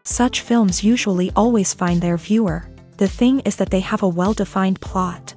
Such films usually always find their viewer. The thing is that they have a well-defined plot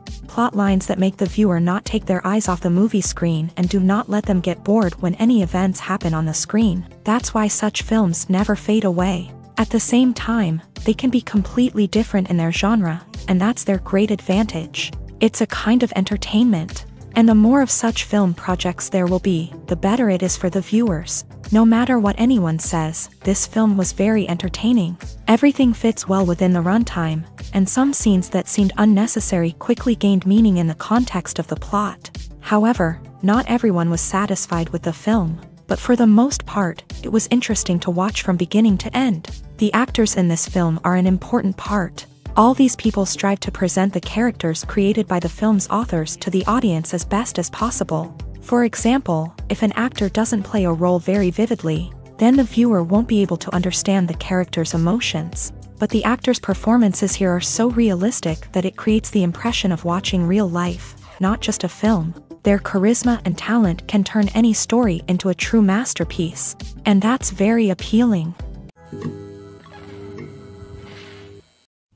lines that make the viewer not take their eyes off the movie screen and do not let them get bored when any events happen on the screen. That's why such films never fade away. At the same time, they can be completely different in their genre, and that's their great advantage. It's a kind of entertainment. And the more of such film projects there will be, the better it is for the viewers. No matter what anyone says, this film was very entertaining. Everything fits well within the runtime, and some scenes that seemed unnecessary quickly gained meaning in the context of the plot. However, not everyone was satisfied with the film, but for the most part, it was interesting to watch from beginning to end. The actors in this film are an important part. All these people strive to present the characters created by the film's authors to the audience as best as possible. For example, if an actor doesn't play a role very vividly, then the viewer won't be able to understand the character's emotions. But the actors' performances here are so realistic that it creates the impression of watching real life, not just a film. Their charisma and talent can turn any story into a true masterpiece, and that's very appealing.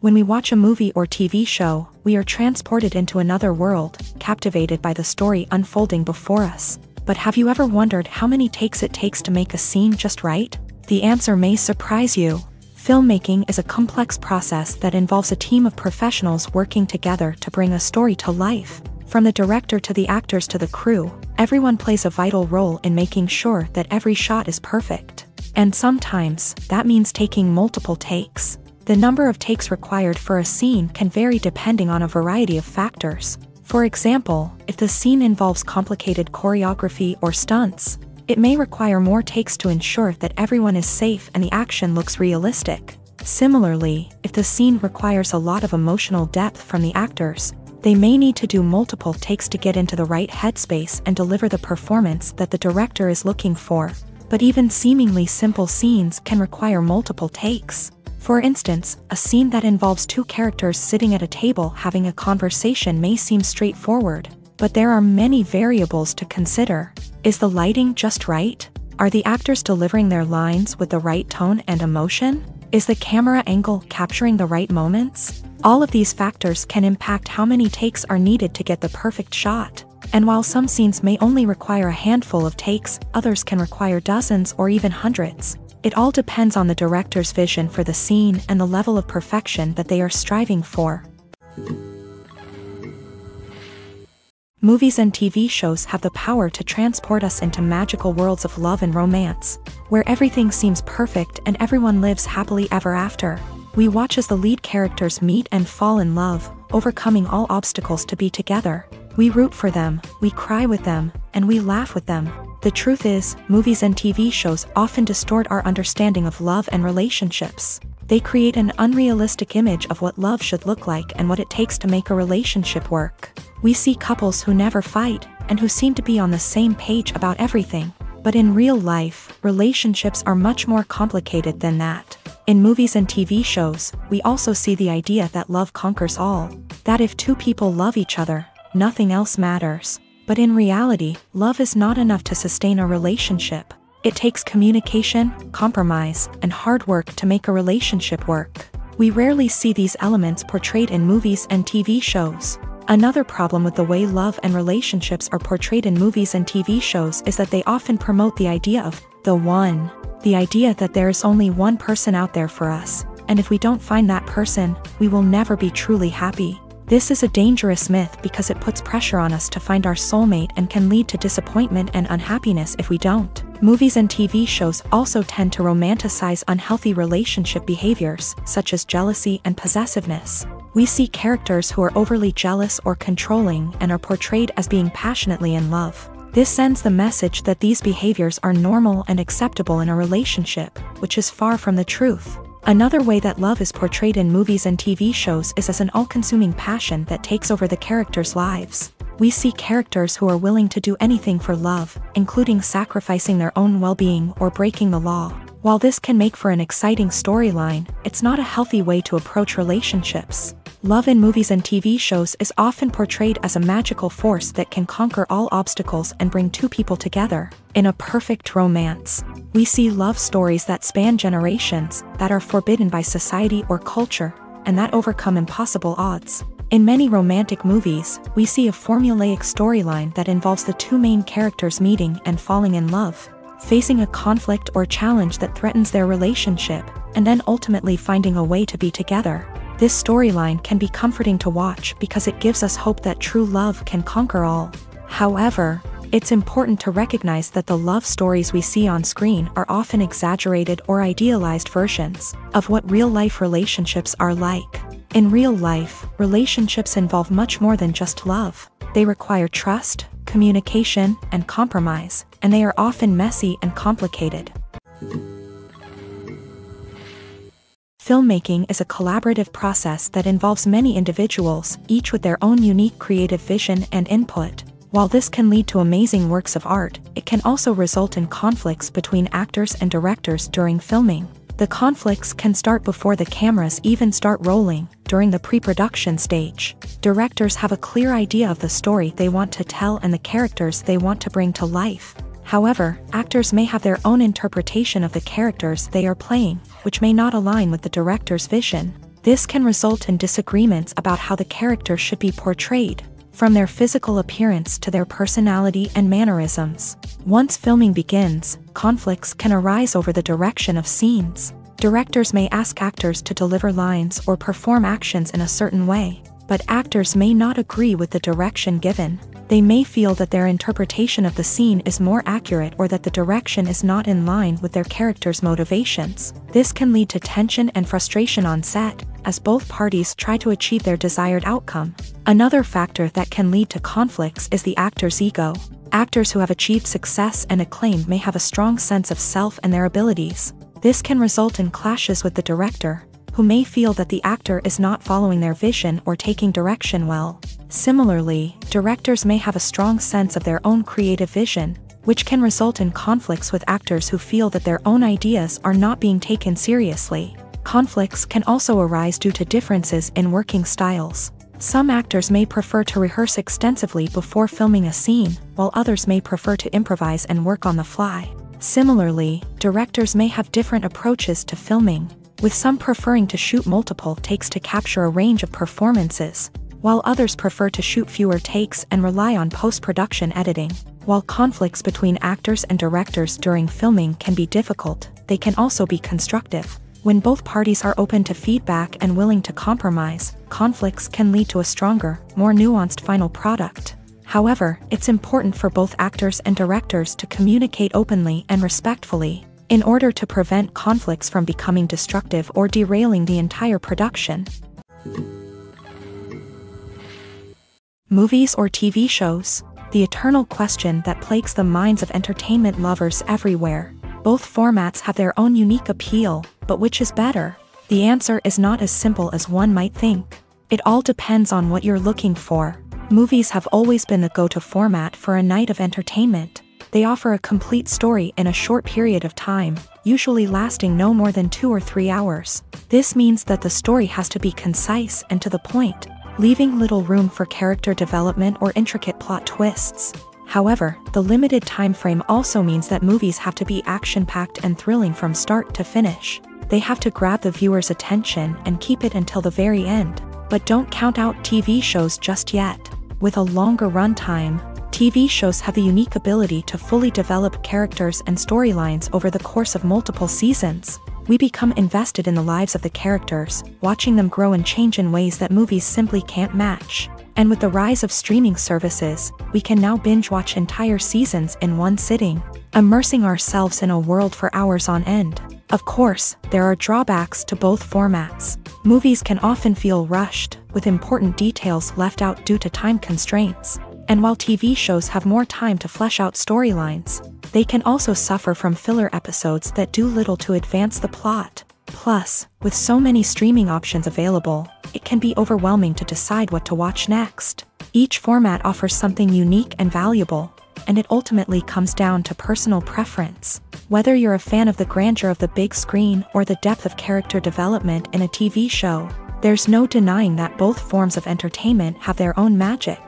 When we watch a movie or TV show, we are transported into another world, captivated by the story unfolding before us. But have you ever wondered how many takes it takes to make a scene just right? The answer may surprise you. Filmmaking is a complex process that involves a team of professionals working together to bring a story to life. From the director to the actors to the crew, everyone plays a vital role in making sure that every shot is perfect. And sometimes, that means taking multiple takes. The number of takes required for a scene can vary depending on a variety of factors. For example, if the scene involves complicated choreography or stunts, it may require more takes to ensure that everyone is safe and the action looks realistic. Similarly, if the scene requires a lot of emotional depth from the actors, they may need to do multiple takes to get into the right headspace and deliver the performance that the director is looking for. But even seemingly simple scenes can require multiple takes. For instance, a scene that involves two characters sitting at a table having a conversation may seem straightforward, but there are many variables to consider. Is the lighting just right? Are the actors delivering their lines with the right tone and emotion? Is the camera angle capturing the right moments? All of these factors can impact how many takes are needed to get the perfect shot. And while some scenes may only require a handful of takes, others can require dozens or even hundreds. It all depends on the director's vision for the scene and the level of perfection that they are striving for. Movies and TV shows have the power to transport us into magical worlds of love and romance, where everything seems perfect and everyone lives happily ever after. We watch as the lead characters meet and fall in love, overcoming all obstacles to be together. We root for them, we cry with them, and we laugh with them. The truth is, movies and TV shows often distort our understanding of love and relationships. They create an unrealistic image of what love should look like and what it takes to make a relationship work. We see couples who never fight, and who seem to be on the same page about everything. But in real life, relationships are much more complicated than that. In movies and TV shows, we also see the idea that love conquers all. That if two people love each other, nothing else matters. But in reality, love is not enough to sustain a relationship. It takes communication, compromise, and hard work to make a relationship work. We rarely see these elements portrayed in movies and TV shows. Another problem with the way love and relationships are portrayed in movies and TV shows is that they often promote the idea of the one. The idea that there is only one person out there for us, and if we don't find that person, we will never be truly happy. This is a dangerous myth because it puts pressure on us to find our soulmate and can lead to disappointment and unhappiness if we don't. Movies and TV shows also tend to romanticize unhealthy relationship behaviors, such as jealousy and possessiveness. We see characters who are overly jealous or controlling and are portrayed as being passionately in love. This sends the message that these behaviors are normal and acceptable in a relationship, which is far from the truth. Another way that love is portrayed in movies and TV shows is as an all-consuming passion that takes over the characters' lives. We see characters who are willing to do anything for love, including sacrificing their own well-being or breaking the law. While this can make for an exciting storyline, it's not a healthy way to approach relationships. Love in movies and TV shows is often portrayed as a magical force that can conquer all obstacles and bring two people together in a perfect romance. We see love stories that span generations, that are forbidden by society or culture, and that overcome impossible odds. In many romantic movies, we see a formulaic storyline that involves the two main characters meeting and falling in love, facing a conflict or challenge that threatens their relationship, and then ultimately finding a way to be together. This storyline can be comforting to watch because it gives us hope that true love can conquer all. However, it's important to recognize that the love stories we see on screen are often exaggerated or idealized versions of what real-life relationships are like. In real life, relationships involve much more than just love. They require trust, communication, and compromise, and they are often messy and complicated. Filmmaking is a collaborative process that involves many individuals, each with their own unique creative vision and input. While this can lead to amazing works of art, it can also result in conflicts between actors and directors during filming. The conflicts can start before the cameras even start rolling, during the pre-production stage. Directors have a clear idea of the story they want to tell and the characters they want to bring to life. However, actors may have their own interpretation of the characters they are playing, which may not align with the director's vision. This can result in disagreements about how the character should be portrayed, from their physical appearance to their personality and mannerisms. Once filming begins, conflicts can arise over the direction of scenes. Directors may ask actors to deliver lines or perform actions in a certain way, but actors may not agree with the direction given. They may feel that their interpretation of the scene is more accurate or that the direction is not in line with their character's motivations. This can lead to tension and frustration on set, as both parties try to achieve their desired outcome. Another factor that can lead to conflicts is the actor's ego. Actors who have achieved success and acclaim may have a strong sense of self and their abilities. This can result in clashes with the director, who may feel that the actor is not following their vision or taking direction well. Similarly, directors may have a strong sense of their own creative vision, which can result in conflicts with actors who feel that their own ideas are not being taken seriously. Conflicts can also arise due to differences in working styles. Some actors may prefer to rehearse extensively before filming a scene, while others may prefer to improvise and work on the fly. Similarly, directors may have different approaches to filming, with some preferring to shoot multiple takes to capture a range of performances, while others prefer to shoot fewer takes and rely on post-production editing. While conflicts between actors and directors during filming can be difficult, they can also be constructive. When both parties are open to feedback and willing to compromise, conflicts can lead to a stronger, more nuanced final product. However, it's important for both actors and directors to communicate openly and respectfully, in order to prevent conflicts from becoming destructive or derailing the entire production. Movies or TV shows? The eternal question that plagues the minds of entertainment lovers everywhere. Both formats have their own unique appeal, but which is better? The answer is not as simple as one might think. It all depends on what you're looking for. Movies have always been the go-to format for a night of entertainment. They offer a complete story in a short period of time, usually lasting no more than 2 or 3 hours. This means that the story has to be concise and to the point, leaving little room for character development or intricate plot twists. However, the limited time frame also means that movies have to be action-packed and thrilling from start to finish. They have to grab the viewer's attention and keep it until the very end. But don't count out TV shows just yet. With a longer runtime, TV shows have the unique ability to fully develop characters and storylines over the course of multiple seasons. We become invested in the lives of the characters, watching them grow and change in ways that movies simply can't match. And with the rise of streaming services, we can now binge-watch entire seasons in one sitting, immersing ourselves in a world for hours on end. Of course, there are drawbacks to both formats. Movies can often feel rushed, with important details left out due to time constraints. And while TV shows have more time to flesh out storylines, they can also suffer from filler episodes that do little to advance the plot. Plus, with so many streaming options available, it can be overwhelming to decide what to watch next. Each format offers something unique and valuable, and it ultimately comes down to personal preference. Whether you're a fan of the grandeur of the big screen or the depth of character development in a TV show, There's no denying that both forms of entertainment have their own magic.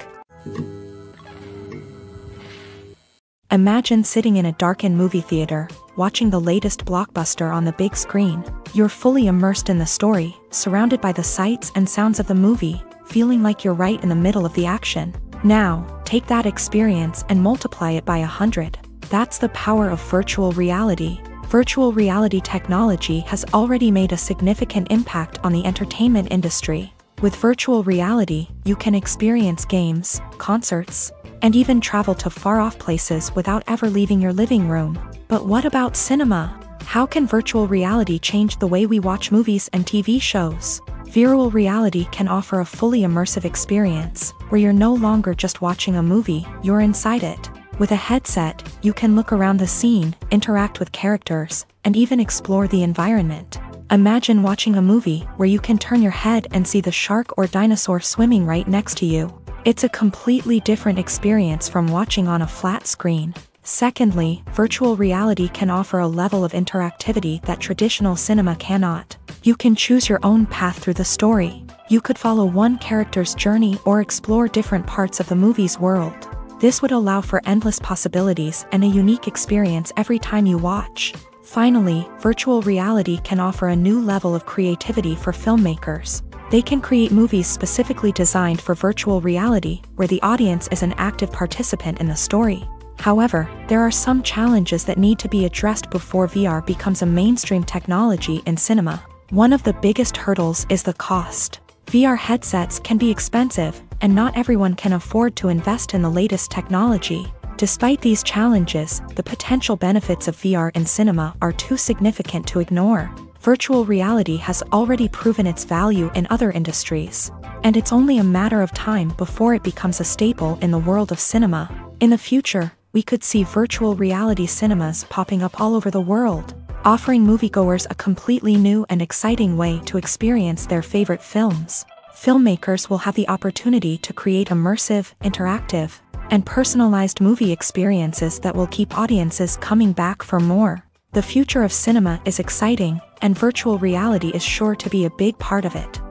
Imagine sitting in a darkened movie theater, watching the latest blockbuster on the big screen. You're fully immersed in the story, surrounded by the sights and sounds of the movie, feeling like you're right in the middle of the action. Now, take that experience and multiply it by 100. That's the power of virtual reality. Virtual reality technology has already made a significant impact on the entertainment industry. With virtual reality, you can experience games, concerts, and even travel to far-off places without ever leaving your living room. But what about cinema? How can virtual reality change the way we watch movies and TV shows? Virtual reality can offer a fully immersive experience, where you're no longer just watching a movie, you're inside it. With a headset, you can look around the scene, interact with characters, and even explore the environment. Imagine watching a movie where you can turn your head and see the shark or dinosaur swimming right next to you. It's a completely different experience from watching on a flat screen. Secondly, virtual reality can offer a level of interactivity that traditional cinema cannot. You can choose your own path through the story. You could follow one character's journey or explore different parts of the movie's world. This would allow for endless possibilities and a unique experience every time you watch. Finally, virtual reality can offer a new level of creativity for filmmakers. They can create movies specifically designed for virtual reality, where the audience is an active participant in the story. However, there are some challenges that need to be addressed before VR becomes a mainstream technology in cinema. One of the biggest hurdles is the cost. VR headsets can be expensive, and not everyone can afford to invest in the latest technology. Despite these challenges, the potential benefits of VR in cinema are too significant to ignore. Virtual reality has already proven its value in other industries, and it's only a matter of time before it becomes a staple in the world of cinema. In the future, we could see virtual reality cinemas popping up all over the world, offering moviegoers a completely new and exciting way to experience their favorite films. Filmmakers will have the opportunity to create immersive, interactive, and personalized movie experiences that will keep audiences coming back for more. The future of cinema is exciting, and virtual reality is sure to be a big part of it.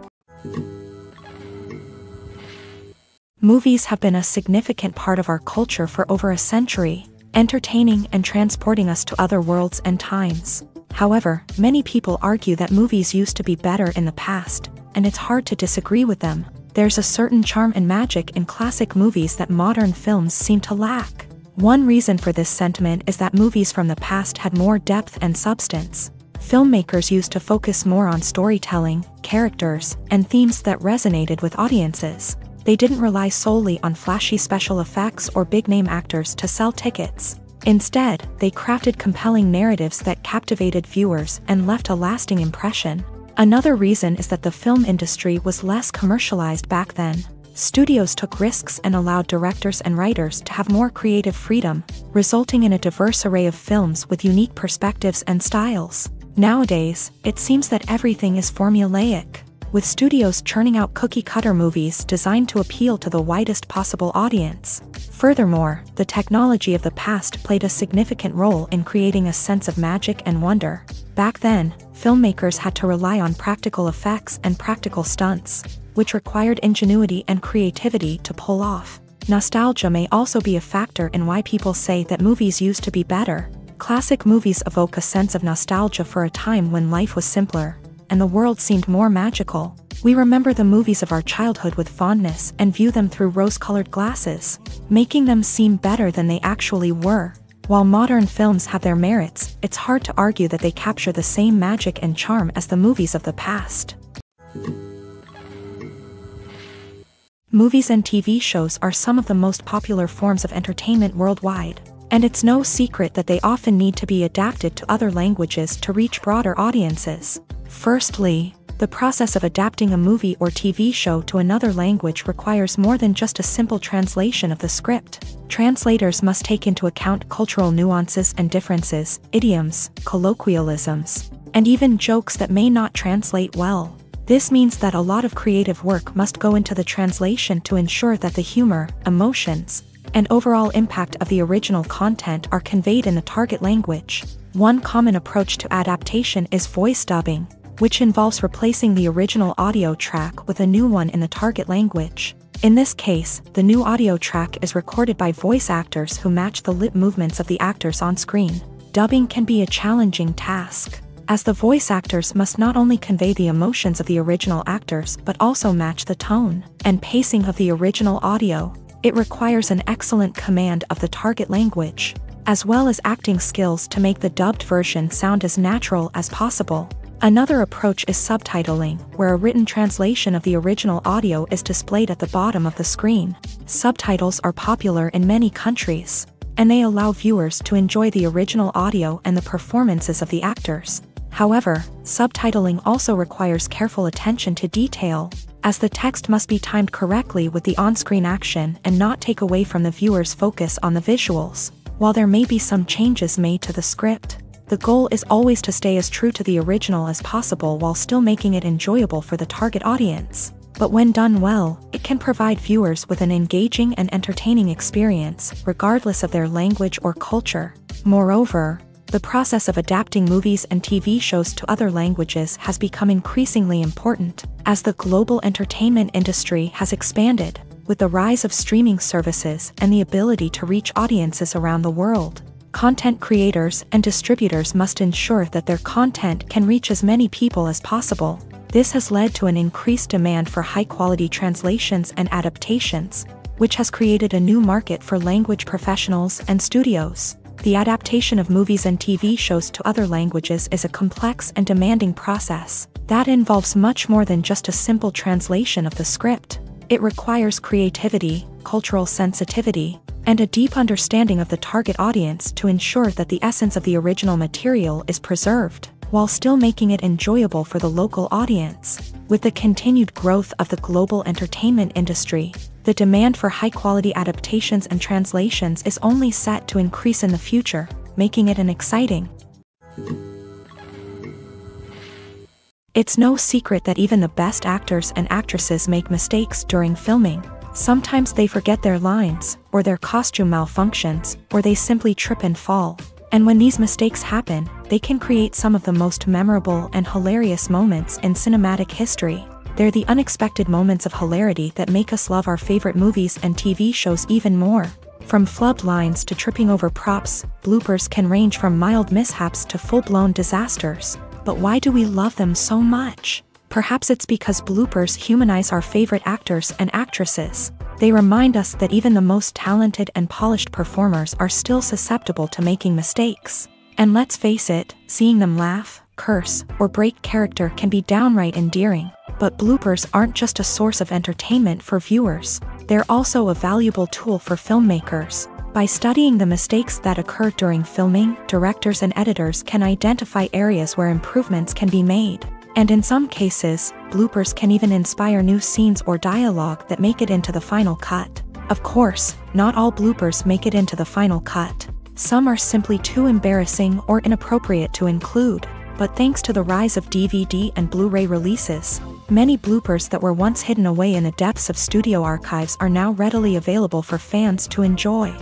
Movies have been a significant part of our culture for over a century, entertaining and transporting us to other worlds and times. However, many people argue that movies used to be better in the past, and it's hard to disagree with them. There's a certain charm and magic in classic movies that modern films seem to lack. One reason for this sentiment is that movies from the past had more depth and substance. Filmmakers used to focus more on storytelling, characters, and themes that resonated with audiences. They didn't rely solely on flashy special effects or big-name actors to sell tickets. Instead, they crafted compelling narratives that captivated viewers and left a lasting impression. Another reason is that the film industry was less commercialized back then. Studios took risks and allowed directors and writers to have more creative freedom, resulting in a diverse array of films with unique perspectives and styles. Nowadays, it seems that everything is formulaic, with studios churning out cookie-cutter movies designed to appeal to the widest possible audience. Furthermore, the technology of the past played a significant role in creating a sense of magic and wonder. Back then, filmmakers had to rely on practical effects and practical stunts, which required ingenuity and creativity to pull off. Nostalgia may also be a factor in why people say that movies used to be better. Classic movies evoke a sense of nostalgia for a time when life was simpler, and the world seemed more magical. We remember the movies of our childhood with fondness and view them through rose-colored glasses, making them seem better than they actually were. While modern films have their merits, it's hard to argue that they capture the same magic and charm as the movies of the past. Movies and TV shows are some of the most popular forms of entertainment worldwide, and it's no secret that they often need to be adapted to other languages to reach broader audiences. Firstly, the process of adapting a movie or TV show to another language requires more than just a simple translation of the script. Translators must take into account cultural nuances and differences, idioms, colloquialisms, and even jokes that may not translate well. This means that a lot of creative work must go into the translation to ensure that the humor, emotions, and overall impact of the original content are conveyed in the target language. One common approach to adaptation is voice dubbing. which involves replacing the original audio track with a new one in the target language. In this case, the new audio track is recorded by voice actors who match the lip movements of the actors on screen. Dubbing can be a challenging task, as the voice actors must not only convey the emotions of the original actors but also match the tone and pacing of the original audio. It requires an excellent command of the target language, as well as acting skills to make the dubbed version sound as natural as possible. Another approach is subtitling, where a written translation of the original audio is displayed at the bottom of the screen. Subtitles are popular in many countries, and they allow viewers to enjoy the original audio and the performances of the actors. However, subtitling also requires careful attention to detail, as the text must be timed correctly with the on-screen action and not take away from the viewer's focus on the visuals. While there may be some changes made to the script, the goal is always to stay as true to the original as possible while still making it enjoyable for the target audience. But when done well, it can provide viewers with an engaging and entertaining experience, regardless of their language or culture. Moreover, the process of adapting movies and TV shows to other languages has become increasingly important, as the global entertainment industry has expanded, with the rise of streaming services and the ability to reach audiences around the world. Content creators and distributors must ensure that their content can reach as many people as possible. This has led to an increased demand for high-quality translations and adaptations, which has created a new market for language professionals and studios. The adaptation of movies and TV shows to other languages is a complex and demanding process that involves much more than just a simple translation of the script. It requires creativity, cultural sensitivity, and a deep understanding of the target audience to ensure that the essence of the original material is preserved, while still making it enjoyable for the local audience. With the continued growth of the global entertainment industry, the demand for high-quality adaptations and translations is only set to increase in the future, making it an exciting. It's no secret that even the best actors and actresses make mistakes during filming. Sometimes they forget their lines, or their costume malfunctions, or they simply trip and fall. And when these mistakes happen, they can create some of the most memorable and hilarious moments in cinematic history. They're the unexpected moments of hilarity that make us love our favorite movies and TV shows even more. From flubbed lines to tripping over props, bloopers can range from mild mishaps to full-blown disasters. But why do we love them so much? Perhaps it's because bloopers humanize our favorite actors and actresses. They remind us that even the most talented and polished performers are still susceptible to making mistakes. And let's face it, seeing them laugh, curse, or break character can be downright endearing. But bloopers aren't just a source of entertainment for viewers. They're also a valuable tool for filmmakers. By studying the mistakes that occur during filming, directors and editors can identify areas where improvements can be made. And in some cases, bloopers can even inspire new scenes or dialogue that make it into the final cut. Of course, not all bloopers make it into the final cut. Some are simply too embarrassing or inappropriate to include. But thanks to the rise of DVD and Blu-ray releases, many bloopers that were once hidden away in the depths of studio archives are now readily available for fans to enjoy.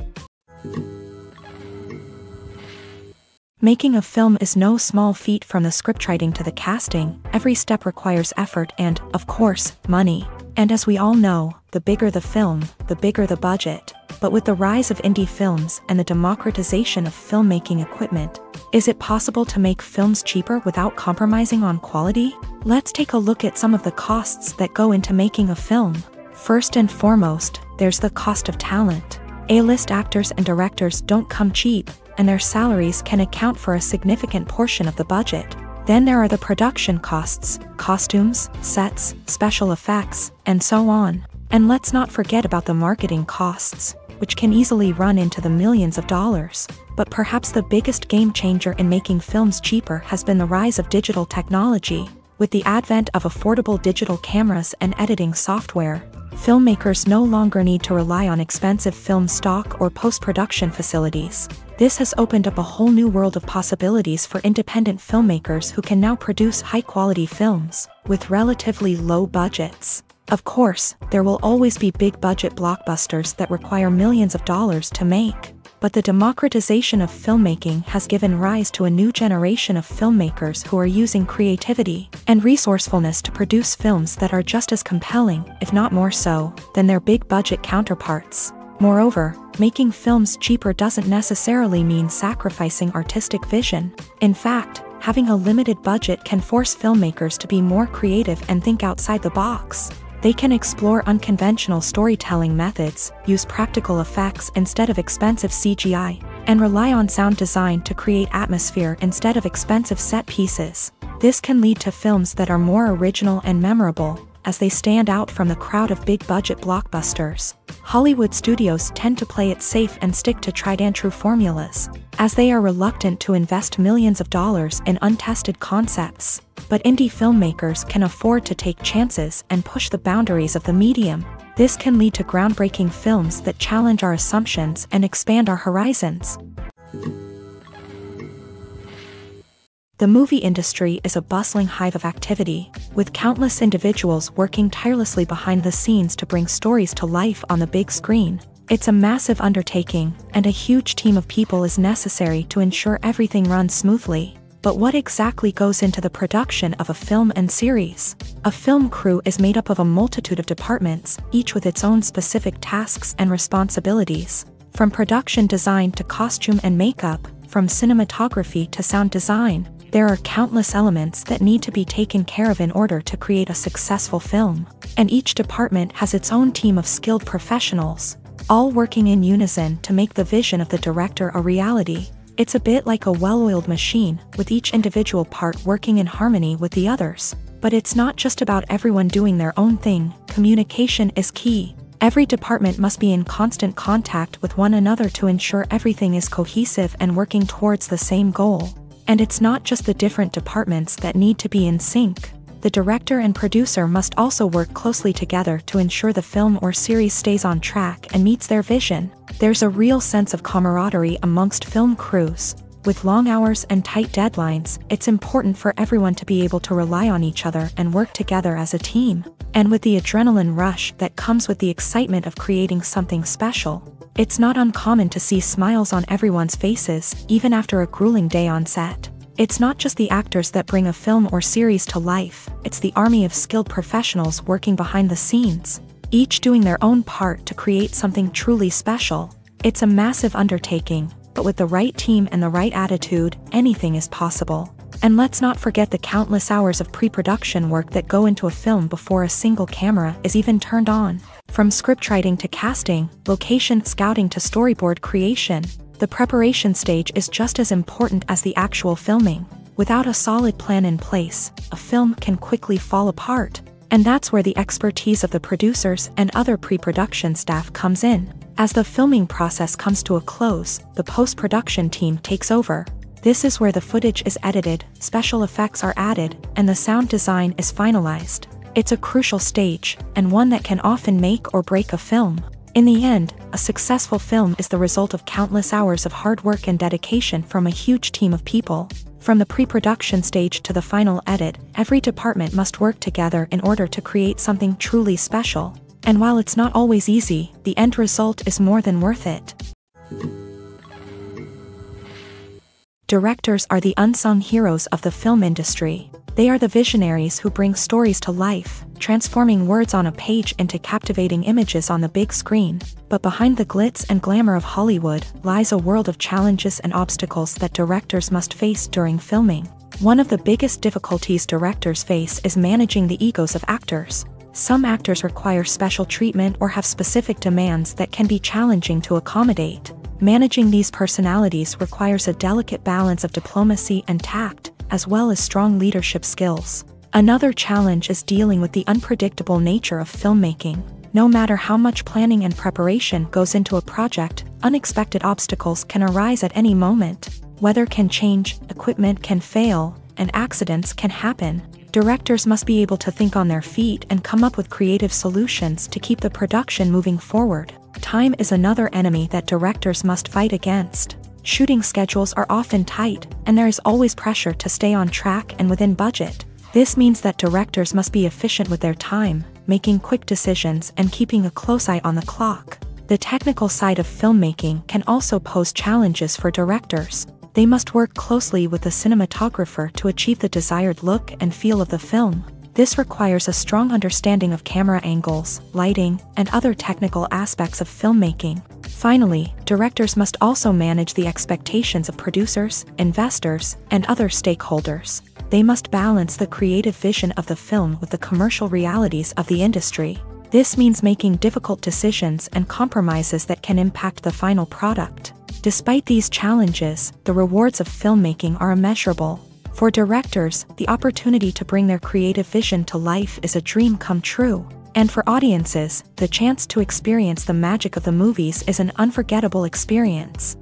Making a film is no small feat. From the scriptwriting to the casting, every step requires effort and, of course, money. And as we all know, the bigger the film, the bigger the budget. But with the rise of indie films and the democratization of filmmaking equipment, is it possible to make films cheaper without compromising on quality? Let's take a look at some of the costs that go into making a film. First and foremost, there's the cost of talent. A-list actors and directors don't come cheap, and their salaries can account for a significant portion of the budget. Then there are the production costs, costumes, sets, special effects, and so on. And let's not forget about the marketing costs, which can easily run into the millions of dollars. But perhaps the biggest game changer in making films cheaper has been the rise of digital technology. With the advent of affordable digital cameras and editing software, filmmakers no longer need to rely on expensive film stock or post-production facilities. This has opened up a whole new world of possibilities for independent filmmakers who can now produce high-quality films with relatively low budgets. Of course, there will always be big-budget blockbusters that require millions of dollars to make. But the democratization of filmmaking has given rise to a new generation of filmmakers who are using creativity and resourcefulness to produce films that are just as compelling, if not more so, than their big-budget counterparts. Moreover, making films cheaper doesn't necessarily mean sacrificing artistic vision. In fact, having a limited budget can force filmmakers to be more creative and think outside the box. They can explore unconventional storytelling methods, use practical effects instead of expensive CGI, and rely on sound design to create atmosphere instead of expensive set pieces. This can lead to films that are more original and memorable, as they stand out from the crowd of big-budget blockbusters. Hollywood studios tend to play it safe and stick to tried-and-true formulas, as they are reluctant to invest millions of dollars in untested concepts. But indie filmmakers can afford to take chances and push the boundaries of the medium. This can lead to groundbreaking films that challenge our assumptions and expand our horizons. The movie industry is a bustling hive of activity, with countless individuals working tirelessly behind the scenes to bring stories to life on the big screen. It's a massive undertaking, and a huge team of people is necessary to ensure everything runs smoothly. But what exactly goes into the production of a film and series? A film crew is made up of a multitude of departments, each with its own specific tasks and responsibilities. From production design to costume and makeup, from cinematography to sound design, there are countless elements that need to be taken care of in order to create a successful film. And each department has its own team of skilled professionals, all working in unison to make the vision of the director a reality. It's a bit like a well-oiled machine, with each individual part working in harmony with the others. But it's not just about everyone doing their own thing. Communication is key. Every department must be in constant contact with one another to ensure everything is cohesive and working towards the same goal. And it's not just the different departments that need to be in sync. The director and producer must also work closely together to ensure the film or series stays on track and meets their vision. There's a real sense of camaraderie amongst film crews. With long hours and tight deadlines, it's important for everyone to be able to rely on each other and work together as a team. And with the adrenaline rush that comes with the excitement of creating something special, it's not uncommon to see smiles on everyone's faces, even after a grueling day on set. It's not just the actors that bring a film or series to life, it's the army of skilled professionals working behind the scenes, each doing their own part to create something truly special. It's a massive undertaking, but with the right team and the right attitude, anything is possible. And let's not forget the countless hours of pre-production work that go into a film before a single camera is even turned on. From scriptwriting to casting, location scouting to storyboard creation, the preparation stage is just as important as the actual filming. Without a solid plan in place, a film can quickly fall apart. And that's where the expertise of the producers and other pre-production staff comes in. As the filming process comes to a close, the post-production team takes over. This is where the footage is edited, special effects are added, and the sound design is finalized. It's a crucial stage, and one that can often make or break a film. In the end, a successful film is the result of countless hours of hard work and dedication from a huge team of people. From the pre-production stage to the final edit, every department must work together in order to create something truly special. And while it's not always easy, the end result is more than worth it. Directors are the unsung heroes of the film industry. They are the visionaries who bring stories to life, transforming words on a page into captivating images on the big screen. But behind the glitz and glamour of Hollywood lies a world of challenges and obstacles that directors must face during filming. One of the biggest difficulties directors face is managing the egos of actors. Some actors require special treatment or have specific demands that can be challenging to accommodate. Managing these personalities requires a delicate balance of diplomacy and tact, as well as strong leadership skills. Another challenge is dealing with the unpredictable nature of filmmaking. No matter how much planning and preparation goes into a project, unexpected obstacles can arise at any moment. Weather can change, equipment can fail, and accidents can happen. Directors must be able to think on their feet and come up with creative solutions to keep the production moving forward. Time is another enemy that directors must fight against. Shooting schedules are often tight, and there is always pressure to stay on track and within budget. This means that directors must be efficient with their time, making quick decisions and keeping a close eye on the clock. The technical side of filmmaking can also pose challenges for directors. They must work closely with the cinematographer to achieve the desired look and feel of the film. This requires a strong understanding of camera angles, lighting, and other technical aspects of filmmaking. Finally, directors must also manage the expectations of producers, investors, and other stakeholders. They must balance the creative vision of the film with the commercial realities of the industry. This means making difficult decisions and compromises that can impact the final product. Despite these challenges, the rewards of filmmaking are immeasurable. For directors, the opportunity to bring their creative vision to life is a dream come true. And for audiences, the chance to experience the magic of the movies is an unforgettable experience.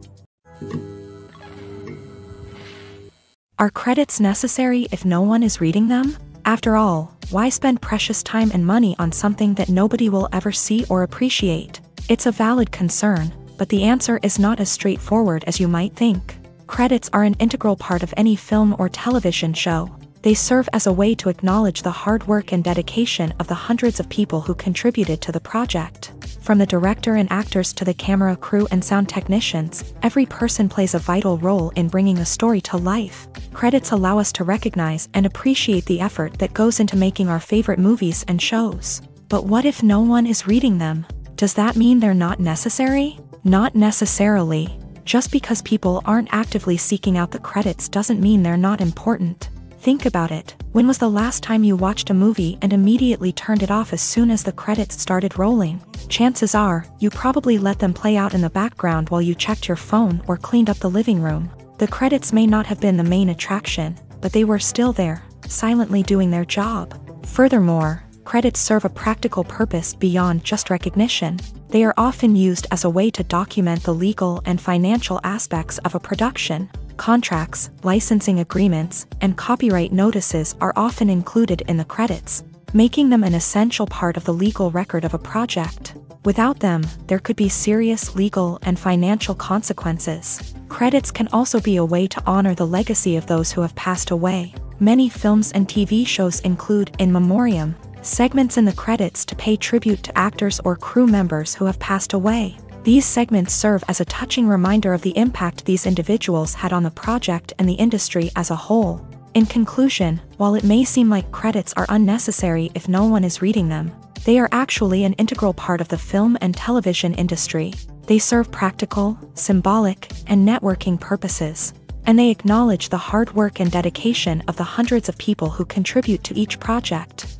Are credits necessary if no one is reading them? After all, why spend precious time and money on something that nobody will ever see or appreciate? It's a valid concern, but the answer is not as straightforward as you might think. Credits are an integral part of any film or television show. They serve as a way to acknowledge the hard work and dedication of the hundreds of people who contributed to the project. From the director and actors to the camera crew and sound technicians, every person plays a vital role in bringing a story to life. Credits allow us to recognize and appreciate the effort that goes into making our favorite movies and shows. But what if no one is reading them? Does that mean they're not necessary? Not necessarily. Just because people aren't actively seeking out the credits doesn't mean they're not important. Think about it. When was the last time you watched a movie and immediately turned it off as soon as the credits started rolling? Chances are, you probably let them play out in the background while you checked your phone or cleaned up the living room. The credits may not have been the main attraction, but they were still there, silently doing their job. Furthermore, credits serve a practical purpose beyond just recognition. They are often used as a way to document the legal and financial aspects of a production. Contracts, licensing agreements, and copyright notices are often included in the credits, making them an essential part of the legal record of a project. Without them, there could be serious legal and financial consequences. Credits can also be a way to honor the legacy of those who have passed away. Many films and TV shows include in memoriam segments in the credits to pay tribute to actors or crew members who have passed away. These segments serve as a touching reminder of the impact these individuals had on the project and the industry as a whole. In conclusion, while it may seem like credits are unnecessary if no one is reading them, they are actually an integral part of the film and television industry. They serve practical, symbolic, and networking purposes, and they acknowledge the hard work and dedication of the hundreds of people who contribute to each project.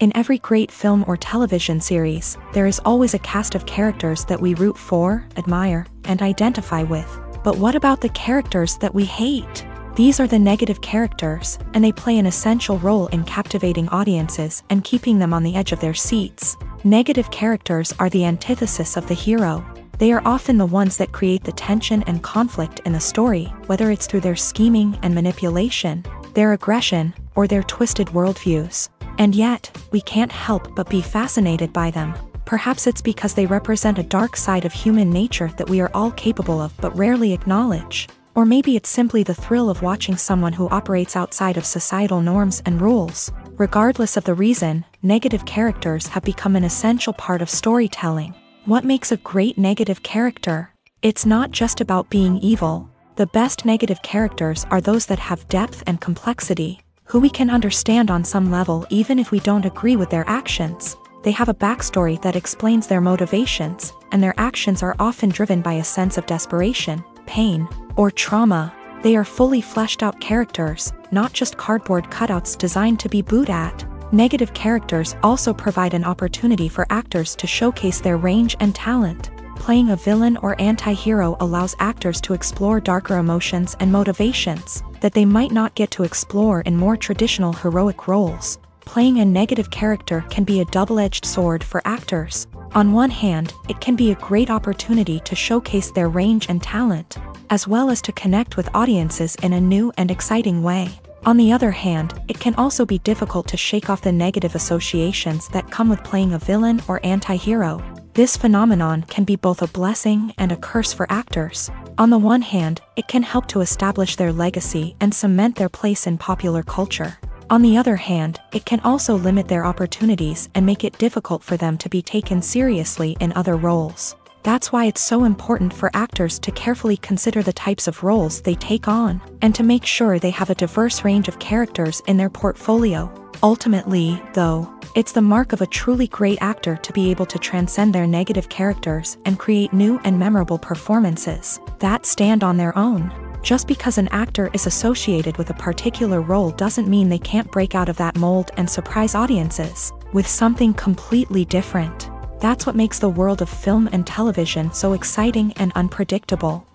In every great film or television series, there is always a cast of characters that we root for, admire, and identify with. But what about the characters that we hate? These are the negative characters, and they play an essential role in captivating audiences and keeping them on the edge of their seats. Negative characters are the antithesis of the hero. They are often the ones that create the tension and conflict in the story, whether it's through their scheming and manipulation, their aggression, or their twisted worldviews. And yet, we can't help but be fascinated by them. Perhaps it's because they represent a dark side of human nature that we are all capable of but rarely acknowledge. Or maybe it's simply the thrill of watching someone who operates outside of societal norms and rules. Regardless of the reason, negative characters have become an essential part of storytelling. What makes a great negative character? It's not just about being evil. The best negative characters are those that have depth and complexity, who we can understand on some level even if we don't agree with their actions. They have a backstory that explains their motivations, and their actions are often driven by a sense of desperation, pain, or trauma. They are fully fleshed out characters, not just cardboard cutouts designed to be booed at. Negative characters also provide an opportunity for actors to showcase their range and talent. Playing a villain or anti-hero allows actors to explore darker emotions and motivations that they might not get to explore in more traditional heroic roles. Playing a negative character can be a double-edged sword for actors. On one hand, it can be a great opportunity to showcase their range and talent, as well as to connect with audiences in a new and exciting way. On the other hand, it can also be difficult to shake off the negative associations that come with playing a villain or anti-hero. This phenomenon can be both a blessing and a curse for actors. On the one hand, it can help to establish their legacy and cement their place in popular culture. On the other hand, it can also limit their opportunities and make it difficult for them to be taken seriously in other roles. That's why it's so important for actors to carefully consider the types of roles they take on, and to make sure they have a diverse range of characters in their portfolio. Ultimately, though, it's the mark of a truly great actor to be able to transcend their negative characters and create new and memorable performances that stand on their own. Just because an actor is associated with a particular role doesn't mean they can't break out of that mold and surprise audiences with something completely different. That's what makes the world of film and television so exciting and unpredictable.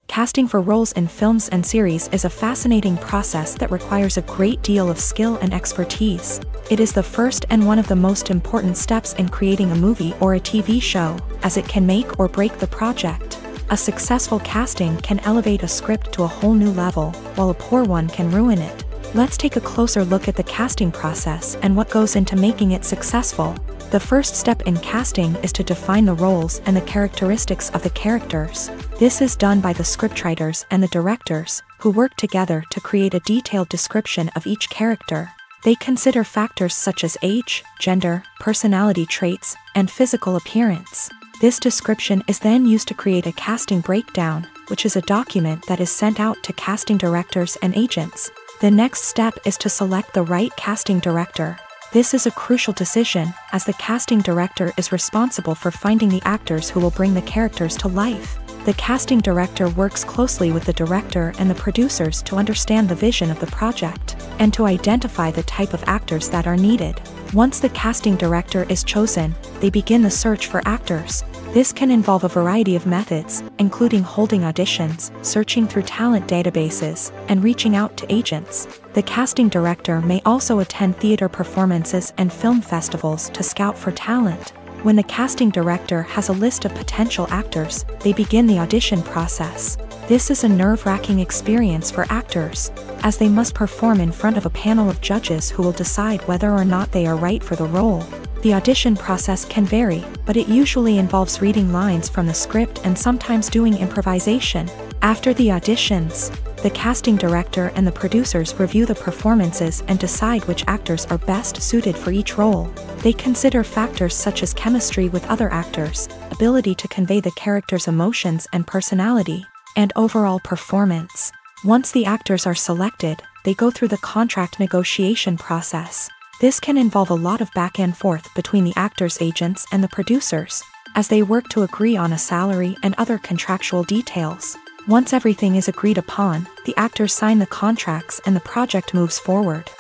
Casting for roles in films and series is a fascinating process that requires a great deal of skill and expertise. It is the first and one of the most important steps in creating a movie or a TV show, as it can make or break the project. A successful casting can elevate a script to a whole new level, while a poor one can ruin it. Let's take a closer look at the casting process and what goes into making it successful. The first step in casting is to define the roles and the characteristics of the characters. This is done by the scriptwriters and the directors, who work together to create a detailed description of each character. They consider factors such as age, gender, personality traits, and physical appearance. This description is then used to create a casting breakdown, which is a document that is sent out to casting directors and agents. The next step is to select the right casting director. This is a crucial decision, as the casting director is responsible for finding the actors who will bring the characters to life. The casting director works closely with the director and the producers to understand the vision of the project, and to identify the type of actors that are needed. Once the casting director is chosen, they begin the search for actors. This can involve a variety of methods, including holding auditions, searching through talent databases, and reaching out to agents. The casting director may also attend theater performances and film festivals to scout for talent. When the casting director has a list of potential actors, they begin the audition process. This is a nerve-wracking experience for actors, as they must perform in front of a panel of judges who will decide whether or not they are right for the role. The audition process can vary, but it usually involves reading lines from the script and sometimes doing improvisation. After the auditions, the casting director and the producers review the performances and decide which actors are best suited for each role. They consider factors such as chemistry with other actors, ability to convey the character's emotions and personality, and overall performance. Once the actors are selected, they go through the contract negotiation process. This can involve a lot of back and forth between the actors' agents and the producers, as they work to agree on a salary and other contractual details. Once everything is agreed upon, the actors sign the contracts and the project moves forward.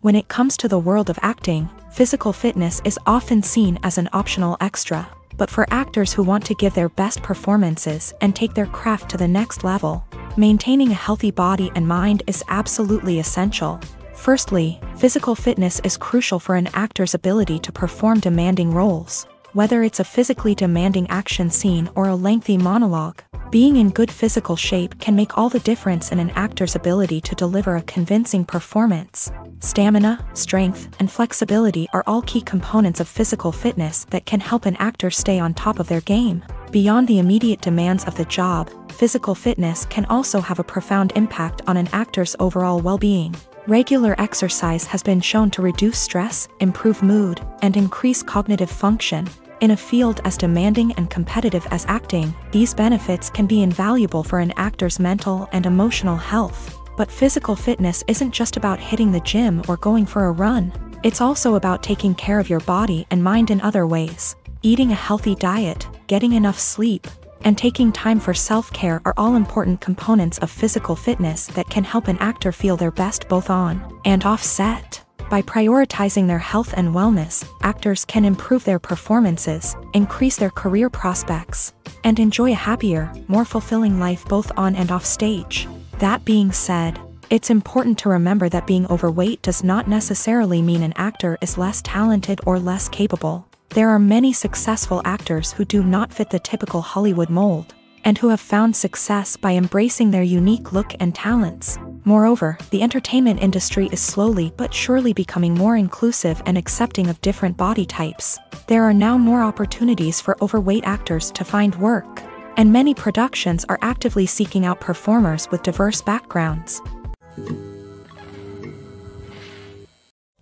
When it comes to the world of acting, physical fitness is often seen as an optional extra. But for actors who want to give their best performances and take their craft to the next level, maintaining a healthy body and mind is absolutely essential. Firstly, physical fitness is crucial for an actor's ability to perform demanding roles. Whether it's a physically demanding action scene or a lengthy monologue, being in good physical shape can make all the difference in an actor's ability to deliver a convincing performance. Stamina, strength, and flexibility are all key components of physical fitness that can help an actor stay on top of their game. Beyond the immediate demands of the job, physical fitness can also have a profound impact on an actor's overall well-being. Regular exercise has been shown to reduce stress, improve mood, and increase cognitive function. In a field as demanding and competitive as acting, these benefits can be invaluable for an actor's mental and emotional health. But physical fitness isn't just about hitting the gym or going for a run. It's also about taking care of your body and mind in other ways. Eating a healthy diet, getting enough sleep, and taking time for self-care are all important components of physical fitness that can help an actor feel their best both on and off set. By prioritizing their health and wellness, actors can improve their performances, increase their career prospects, and enjoy a happier, more fulfilling life both on and off stage. That being said, it's important to remember that being overweight does not necessarily mean an actor is less talented or less capable. There are many successful actors who do not fit the typical Hollywood mold, and who have found success by embracing their unique look and talents. Moreover, the entertainment industry is slowly but surely becoming more inclusive and accepting of different body types. There are now more opportunities for overweight actors to find work. and many productions are actively seeking out performers with diverse backgrounds.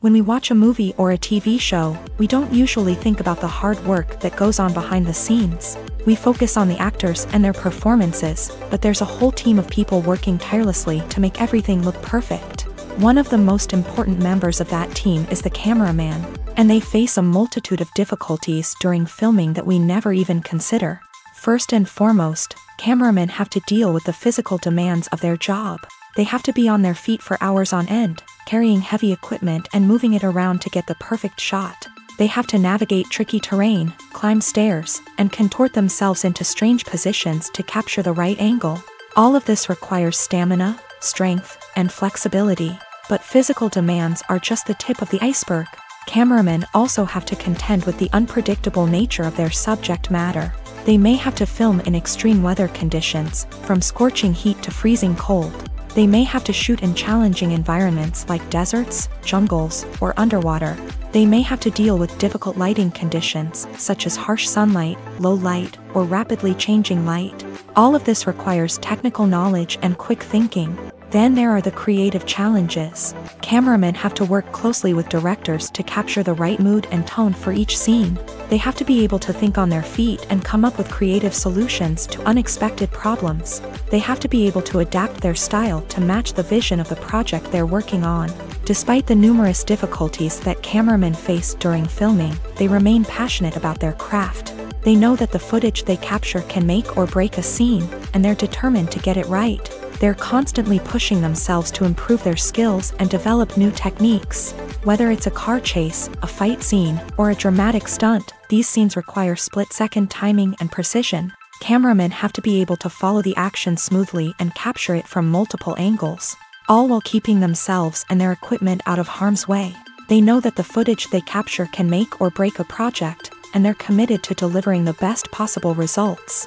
When we watch a movie or a TV show, we don't usually think about the hard work that goes on behind the scenes. We focus on the actors and their performances, but there's a whole team of people working tirelessly to make everything look perfect. One of the most important members of that team is the cameraman, and they face a multitude of difficulties during filming that we never even consider. First and foremost, cameramen have to deal with the physical demands of their job. They have to be on their feet for hours on end, carrying heavy equipment and moving it around to get the perfect shot. They have to navigate tricky terrain, climb stairs, and contort themselves into strange positions to capture the right angle. All of this requires stamina, strength, and flexibility. But physical demands are just the tip of the iceberg. Cameramen also have to contend with the unpredictable nature of their subject matter. They may have to film in extreme weather conditions, from scorching heat to freezing cold. They may have to shoot in challenging environments like deserts, jungles, or underwater. They may have to deal with difficult lighting conditions, such as harsh sunlight, low light, or rapidly changing light. All of this requires technical knowledge and quick thinking. Then there are the creative challenges. Cameramen have to work closely with directors to capture the right mood and tone for each scene. They have to be able to think on their feet and come up with creative solutions to unexpected problems. They have to be able to adapt their style to match the vision of the project they're working on. Despite the numerous difficulties that cameramen face during filming, they remain passionate about their craft. They know that the footage they capture can make or break a scene, and they're determined to get it right. They're constantly pushing themselves to improve their skills and develop new techniques. Whether it's a car chase, a fight scene, or a dramatic stunt, these scenes require split-second timing and precision. Cameramen have to be able to follow the action smoothly and capture it from multiple angles, all while keeping themselves and their equipment out of harm's way. They know that the footage they capture can make or break a project, and they're committed to delivering the best possible results.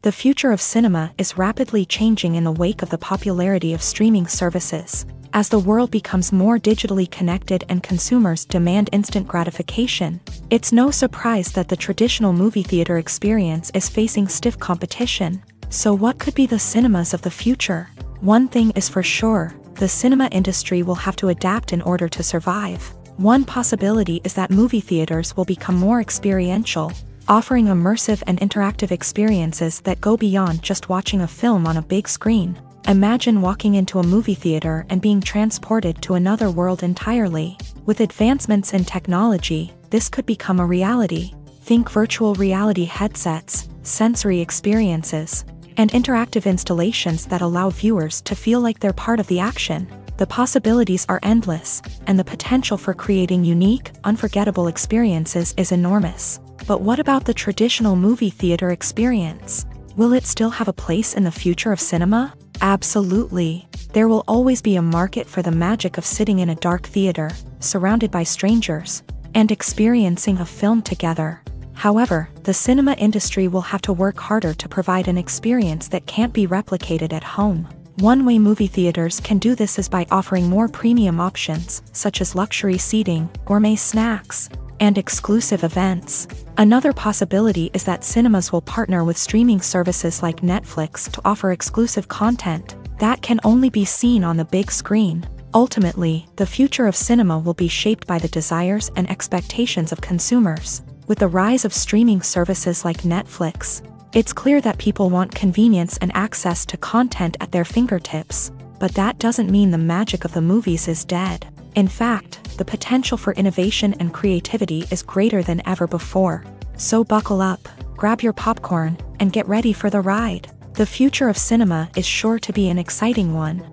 The future of cinema is rapidly changing in the wake of the popularity of streaming services. As the world becomes more digitally connected and consumers demand instant gratification, it's no surprise that the traditional movie theater experience is facing stiff competition. So what could be the cinemas of the future? One thing is for sure, the cinema industry will have to adapt in order to survive. One possibility is that movie theaters will become more experiential, offering immersive and interactive experiences that go beyond just watching a film on a big screen. Imagine walking into a movie theater and being transported to another world entirely. With advancements in technology, this could become a reality. Think virtual reality headsets, sensory experiences, and interactive installations that allow viewers to feel like they're part of the action. The possibilities are endless, and the potential for creating unique, unforgettable experiences is enormous. But what about the traditional movie theater experience? Will it still have a place in the future of cinema? Absolutely. There will always be a market for the magic of sitting in a dark theater, surrounded by strangers, and experiencing a film together. However, the cinema industry will have to work harder to provide an experience that can't be replicated at home. One way movie theaters can do this is by offering more premium options, such as luxury seating, gourmet snacks, and exclusive events. Another possibility is that cinemas will partner with streaming services like Netflix to offer exclusive content that can only be seen on the big screen. Ultimately, the future of cinema will be shaped by the desires and expectations of consumers. With the rise of streaming services like Netflix, it's clear that people want convenience and access to content at their fingertips. But that doesn't mean the magic of the movies is dead. In fact, the potential for innovation and creativity is greater than ever before. So buckle up, grab your popcorn, and get ready for the ride. The future of cinema is sure to be an exciting one.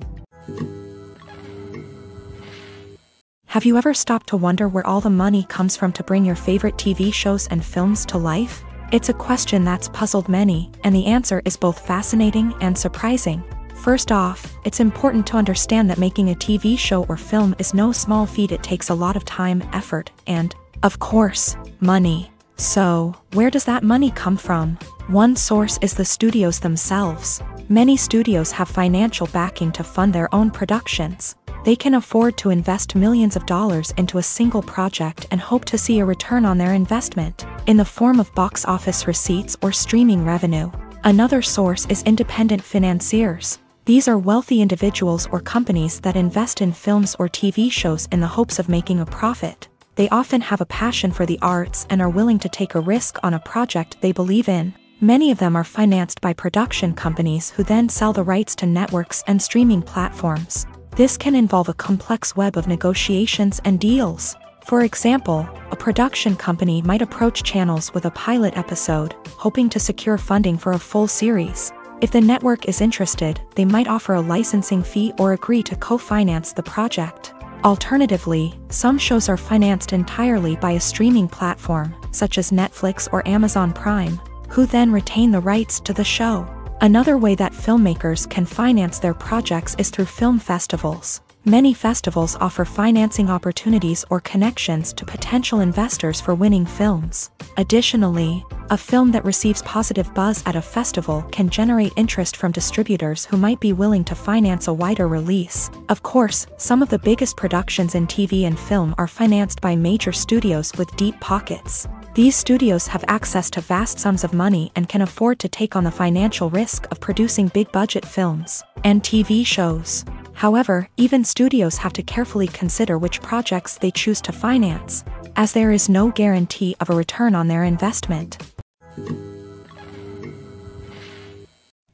Have you ever stopped to wonder where all the money comes from to bring your favorite TV shows and films to life? It's a question that's puzzled many, and the answer is both fascinating and surprising. First off, it's important to understand that making a TV show or film is no small feat. It takes a lot of time, effort, and, of course, money. So, where does that money come from? One source is the studios themselves. Many studios have financial backing to fund their own productions. They can afford to invest millions of dollars into a single project and hope to see a return on their investment, in the form of box office receipts or streaming revenue. Another source is independent financiers. These are wealthy individuals or companies that invest in films or TV shows in the hopes of making a profit. They often have a passion for the arts and are willing to take a risk on a project they believe in. Many of them are financed by production companies who then sell the rights to networks and streaming platforms. This can involve a complex web of negotiations and deals. For example, a production company might approach channels with a pilot episode, hoping to secure funding for a full series. If the network is interested, they might offer a licensing fee or agree to co-finance the project. Alternatively, some shows are financed entirely by a streaming platform, such as Netflix or Amazon Prime, who then retain the rights to the show. Another way that filmmakers can finance their projects is through film festivals. Many festivals offer financing opportunities or connections to potential investors for winning films. Additionally, a film that receives positive buzz at a festival can generate interest from distributors who might be willing to finance a wider release. Of course, some of the biggest productions in TV and film are financed by major studios with deep pockets. These studios have access to vast sums of money and can afford to take on the financial risk of producing big-budget films and TV shows. However, even studios have to carefully consider which projects they choose to finance, as there is no guarantee of a return on their investment.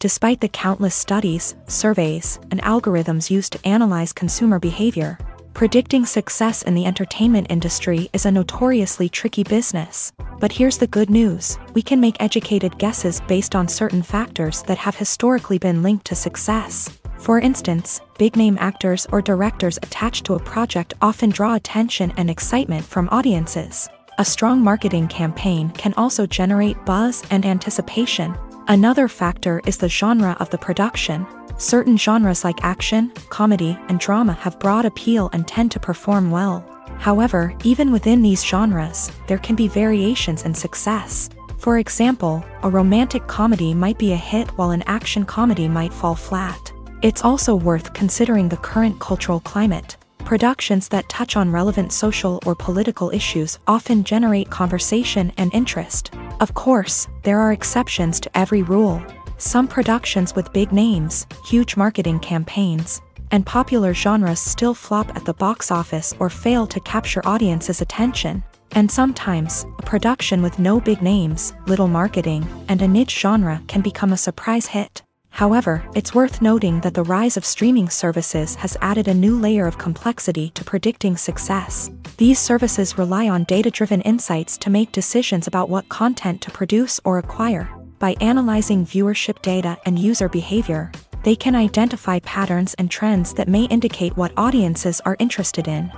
Despite the countless studies, surveys, and algorithms used to analyze consumer behavior, predicting success in the entertainment industry is a notoriously tricky business. But here's the good news: we can make educated guesses based on certain factors that have historically been linked to success. For instance, big-name actors or directors attached to a project often draw attention and excitement from audiences. A strong marketing campaign can also generate buzz and anticipation. Another factor is the genre of the production. Certain genres like action, comedy, and drama have broad appeal and tend to perform well. However, even within these genres, there can be variations in success. For example, a romantic comedy might be a hit while an action comedy might fall flat. It's also worth considering the current cultural climate. Productions that touch on relevant social or political issues often generate conversation and interest. Of course, there are exceptions to every rule. Some productions with big names, huge marketing campaigns, and popular genres still flop at the box office or fail to capture audiences' attention. And sometimes, a production with no big names, little marketing, and a niche genre can become a surprise hit. However, it's worth noting that the rise of streaming services has added a new layer of complexity to predicting success. These services rely on data-driven insights to make decisions about what content to produce or acquire. By analyzing viewership data and user behavior, they can identify patterns and trends that may indicate what audiences are interested in.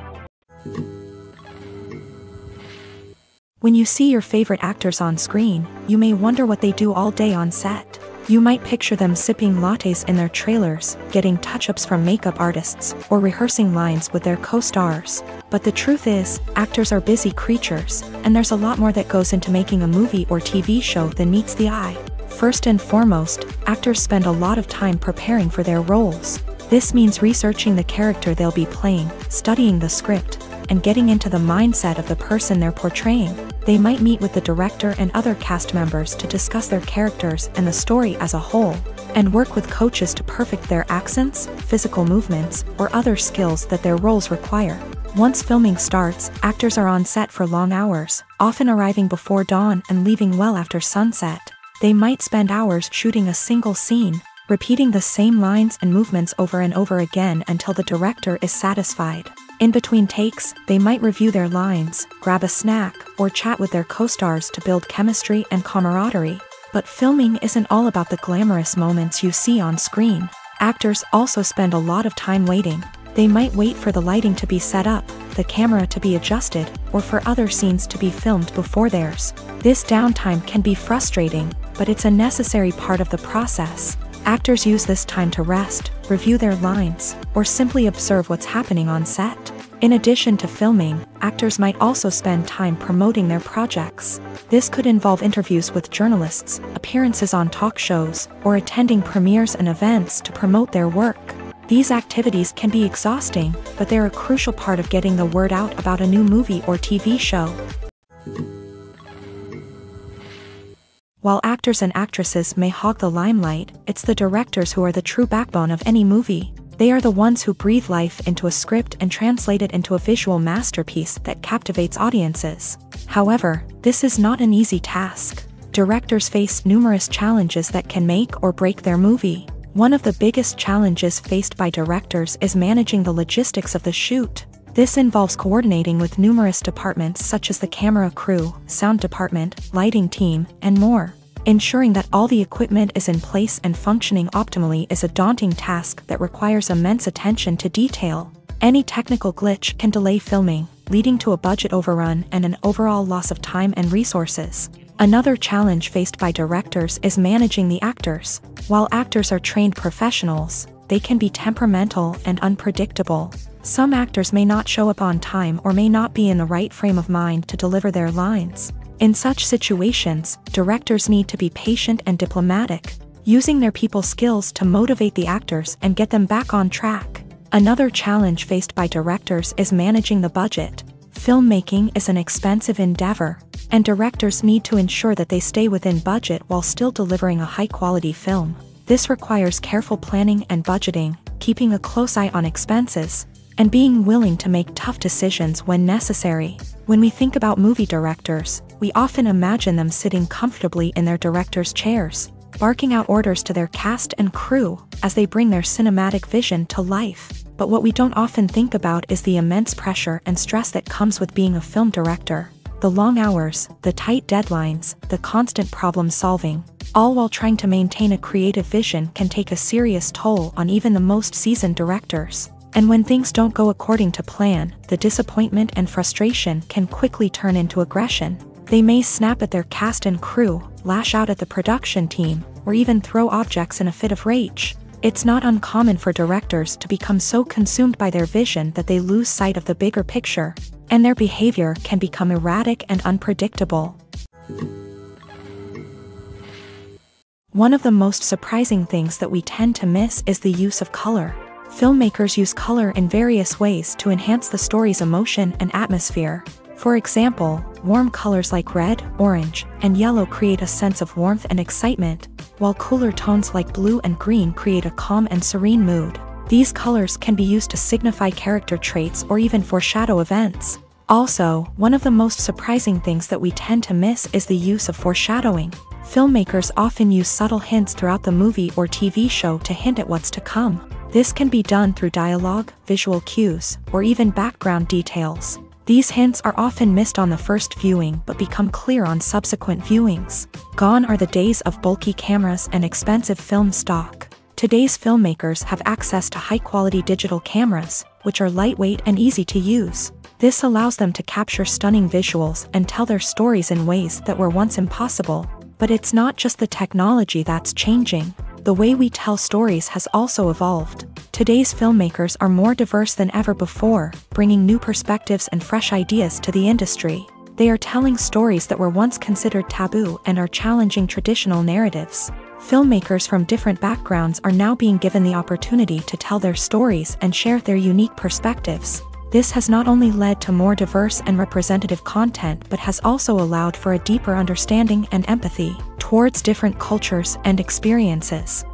When you see your favorite actors on screen, you may wonder what they do all day on set. You might picture them sipping lattes in their trailers, getting touch-ups from makeup artists, or rehearsing lines with their co-stars. But the truth is, actors are busy creatures, and there's a lot more that goes into making a movie or TV show than meets the eye. First and foremost, actors spend a lot of time preparing for their roles. This means researching the character they'll be playing, studying the script, and getting into the mindset of the person they're portraying. They might meet with the director and other cast members to discuss their characters and the story as a whole, and work with coaches to perfect their accents, physical movements, or other skills that their roles require. Once filming starts, actors are on set for long hours, often arriving before dawn and leaving well after sunset. They might spend hours shooting a single scene, repeating the same lines and movements over and over again until the director is satisfied. In between takes, they might review their lines, grab a snack, or chat with their co-stars to build chemistry and camaraderie. But filming isn't all about the glamorous moments you see on screen. Actors also spend a lot of time waiting. They might wait for the lighting to be set up, the camera to be adjusted, or for other scenes to be filmed before theirs. This downtime can be frustrating, but it's a necessary part of the process. Actors use this time to rest, review their lines, or simply observe what's happening on set. In addition to filming, actors might also spend time promoting their projects. This could involve interviews with journalists, appearances on talk shows, or attending premieres and events to promote their work. These activities can be exhausting, but they're a crucial part of getting the word out about a new movie or TV show. While actors and actresses may hog the limelight, it's the directors who are the true backbone of any movie. They are the ones who breathe life into a script and translate it into a visual masterpiece that captivates audiences. However, this is not an easy task. Directors face numerous challenges that can make or break their movie. One of the biggest challenges faced by directors is managing the logistics of the shoot. This involves coordinating with numerous departments such as the camera crew, sound department, lighting team, and more. Ensuring that all the equipment is in place and functioning optimally is a daunting task that requires immense attention to detail. Any technical glitch can delay filming, leading to a budget overrun and an overall loss of time and resources. Another challenge faced by directors is managing the actors. While actors are trained professionals, they can be temperamental and unpredictable. Some actors may not show up on time or may not be in the right frame of mind to deliver their lines. In such situations, directors need to be patient and diplomatic, using their people skills to motivate the actors and get them back on track. Another challenge faced by directors is managing the budget. Filmmaking is an expensive endeavor, and directors need to ensure that they stay within budget while still delivering a high-quality film. This requires careful planning and budgeting, keeping a close eye on expenses, and being willing to make tough decisions when necessary. When we think about movie directors, we often imagine them sitting comfortably in their director's chairs, barking out orders to their cast and crew as they bring their cinematic vision to life. But what we don't often think about is the immense pressure and stress that comes with being a film director. The long hours, the tight deadlines, the constant problem-solving, all while trying to maintain a creative vision can take a serious toll on even the most seasoned directors. And when things don't go according to plan, the disappointment and frustration can quickly turn into aggression. They may snap at their cast and crew, lash out at the production team, or even throw objects in a fit of rage. It's not uncommon for directors to become so consumed by their vision that they lose sight of the bigger picture, and their behavior can become erratic and unpredictable. One of the most surprising things that we tend to miss is the use of color. Filmmakers use color in various ways to enhance the story's emotion and atmosphere. For example, warm colors like red, orange, and yellow create a sense of warmth and excitement, while cooler tones like blue and green create a calm and serene mood. These colors can be used to signify character traits or even foreshadow events. Also, one of the most surprising things that we tend to miss is the use of foreshadowing. Filmmakers often use subtle hints throughout the movie or TV show to hint at what's to come. This can be done through dialogue, visual cues, or even background details. These hints are often missed on the first viewing but become clear on subsequent viewings. Gone are the days of bulky cameras and expensive film stock. Today's filmmakers have access to high-quality digital cameras, which are lightweight and easy to use. This allows them to capture stunning visuals and tell their stories in ways that were once impossible. But it's not just the technology that's changing. The way we tell stories has also evolved. Today's filmmakers are more diverse than ever before, bringing new perspectives and fresh ideas to the industry. They are telling stories that were once considered taboo and are challenging traditional narratives. Filmmakers from different backgrounds are now being given the opportunity to tell their stories and share their unique perspectives. This has not only led to more diverse and representative content but has also allowed for a deeper understanding and empathy towards different cultures and experiences.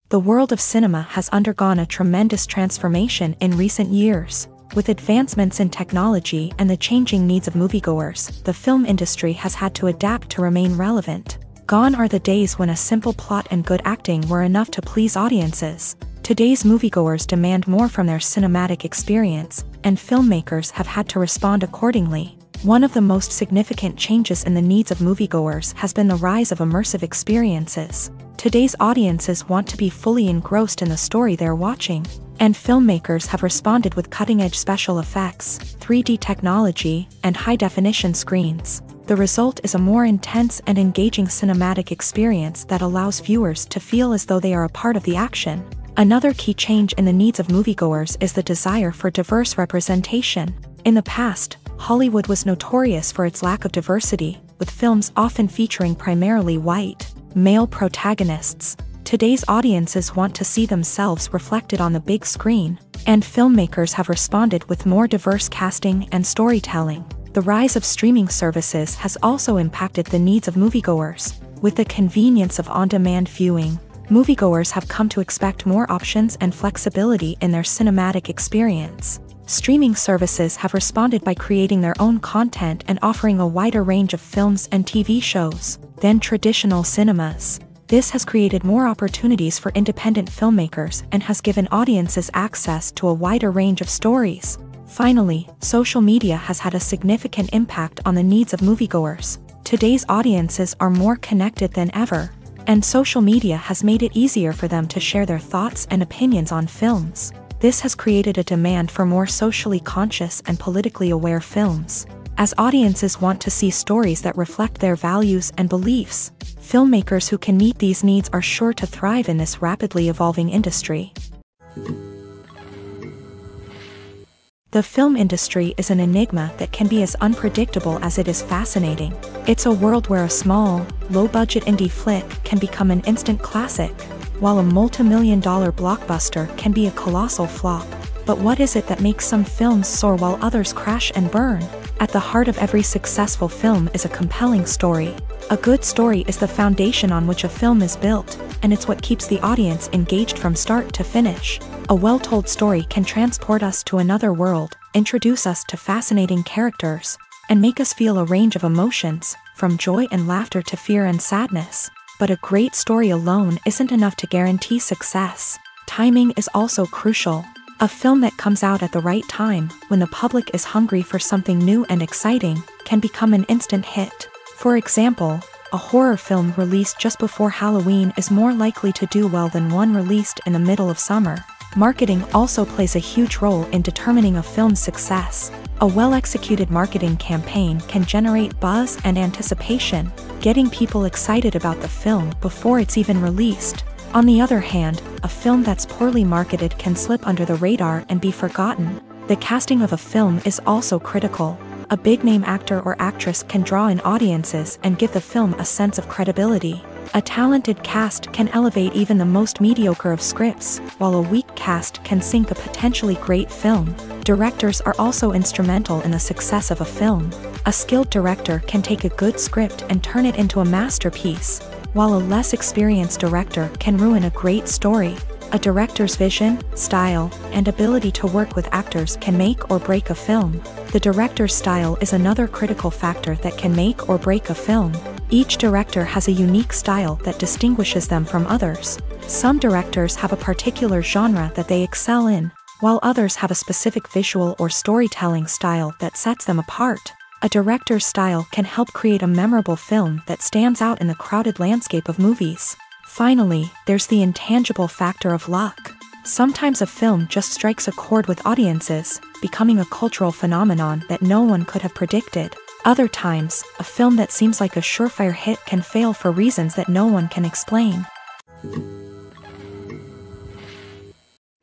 The world of cinema has undergone a tremendous transformation in recent years. With advancements in technology and the changing needs of moviegoers, the film industry has had to adapt to remain relevant. Gone are the days when a simple plot and good acting were enough to please audiences. Today's moviegoers demand more from their cinematic experience, and filmmakers have had to respond accordingly. One of the most significant changes in the needs of moviegoers has been the rise of immersive experiences. Today's audiences want to be fully engrossed in the story they're watching, and filmmakers have responded with cutting-edge special effects, 3D technology, and high-definition screens. The result is a more intense and engaging cinematic experience that allows viewers to feel as though they are a part of the action. Another key change in the needs of moviegoers is the desire for diverse representation. In the past, Hollywood was notorious for its lack of diversity, with films often featuring primarily white, male protagonists. Today's audiences want to see themselves reflected on the big screen, and filmmakers have responded with more diverse casting and storytelling. The rise of streaming services has also impacted the needs of moviegoers. With the convenience of on-demand viewing, moviegoers have come to expect more options and flexibility in their cinematic experience. Streaming services have responded by creating their own content and offering a wider range of films and TV shows than traditional cinemas. This has created more opportunities for independent filmmakers and has given audiences access to a wider range of stories. Finally, social media has had a significant impact on the needs of moviegoers. Today's audiences are more connected than ever, and social media has made it easier for them to share their thoughts and opinions on films. This has created a demand for more socially conscious and politically aware films. As audiences want to see stories that reflect their values and beliefs, filmmakers who can meet these needs are sure to thrive in this rapidly evolving industry. The film industry is an enigma that can be as unpredictable as it is fascinating. It's a world where a small, low-budget indie flick can become an instant classic, while a multi-million-dollar blockbuster can be a colossal flop. But what is it that makes some films soar while others crash and burn? At the heart of every successful film is a compelling story. A good story is the foundation on which a film is built, and it's what keeps the audience engaged from start to finish. A well-told story can transport us to another world, introduce us to fascinating characters, and make us feel a range of emotions, from joy and laughter to fear and sadness. But a great story alone isn't enough to guarantee success. Timing is also crucial. A film that comes out at the right time, when the public is hungry for something new and exciting, can become an instant hit. For example, a horror film released just before Halloween is more likely to do well than one released in the middle of summer. Marketing also plays a huge role in determining a film's success. A well-executed marketing campaign can generate buzz and anticipation, getting people excited about the film before it's even released. On the other hand, a film that's poorly marketed can slip under the radar and be forgotten. The casting of a film is also critical. A big-name actor or actress can draw in audiences and give the film a sense of credibility. A talented cast can elevate even the most mediocre of scripts, while a weak cast can sink a potentially great film. Directors are also instrumental in the success of a film. A skilled director can take a good script and turn it into a masterpiece, while a less experienced director can ruin a great story. A director's vision, style, and ability to work with actors can make or break a film. The director's style is another critical factor that can make or break a film. Each director has a unique style that distinguishes them from others. Some directors have a particular genre that they excel in, while others have a specific visual or storytelling style that sets them apart. A director's style can help create a memorable film that stands out in the crowded landscape of movies. Finally, there's the intangible factor of luck. Sometimes a film just strikes a chord with audiences, becoming a cultural phenomenon that no one could have predicted. Other times, a film that seems like a surefire hit can fail for reasons that no one can explain.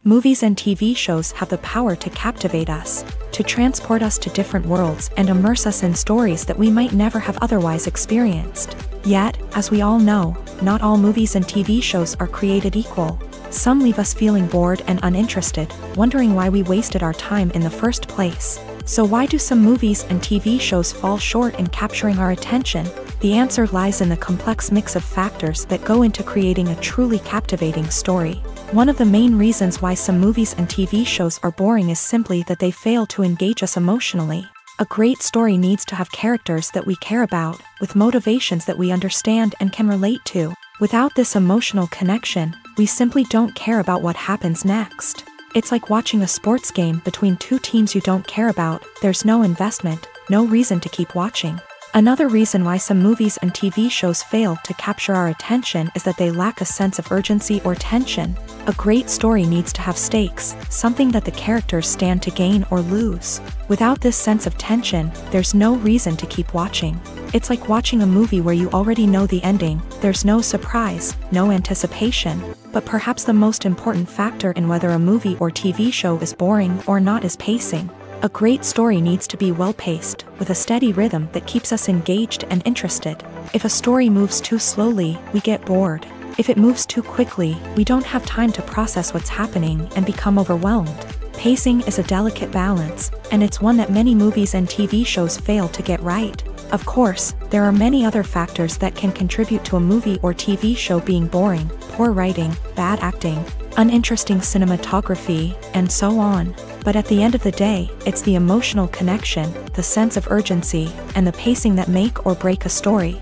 Movies and TV shows have the power to captivate us, to transport us to different worlds and immerse us in stories that we might never have otherwise experienced. Yet, as we all know, not all movies and TV shows are created equal. Some leave us feeling bored and uninterested, wondering why we wasted our time in the first place. So why do some movies and TV shows fall short in capturing our attention? The answer lies in the complex mix of factors that go into creating a truly captivating story. One of the main reasons why some movies and TV shows are boring is simply that they fail to engage us emotionally. A great story needs to have characters that we care about, with motivations that we understand and can relate to. Without this emotional connection, we simply don't care about what happens next. It's like watching a sports game between two teams you don't care about. There's no investment, no reason to keep watching. Another reason why some movies and TV shows fail to capture our attention is that they lack a sense of urgency or tension. A great story needs to have stakes, something that the characters stand to gain or lose. Without this sense of tension, there's no reason to keep watching. It's like watching a movie where you already know the ending. There's no surprise, no anticipation. But perhaps the most important factor in whether a movie or TV show is boring or not is pacing. A great story needs to be well-paced, with a steady rhythm that keeps us engaged and interested. If a story moves too slowly, we get bored. If it moves too quickly, we don't have time to process what's happening and become overwhelmed. Pacing is a delicate balance, and it's one that many movies and TV shows fail to get right. Of course, there are many other factors that can contribute to a movie or TV show being boring: poor writing, bad acting, uninteresting cinematography, and so on. But at the end of the day, it's the emotional connection, the sense of urgency, and the pacing that make or break a story.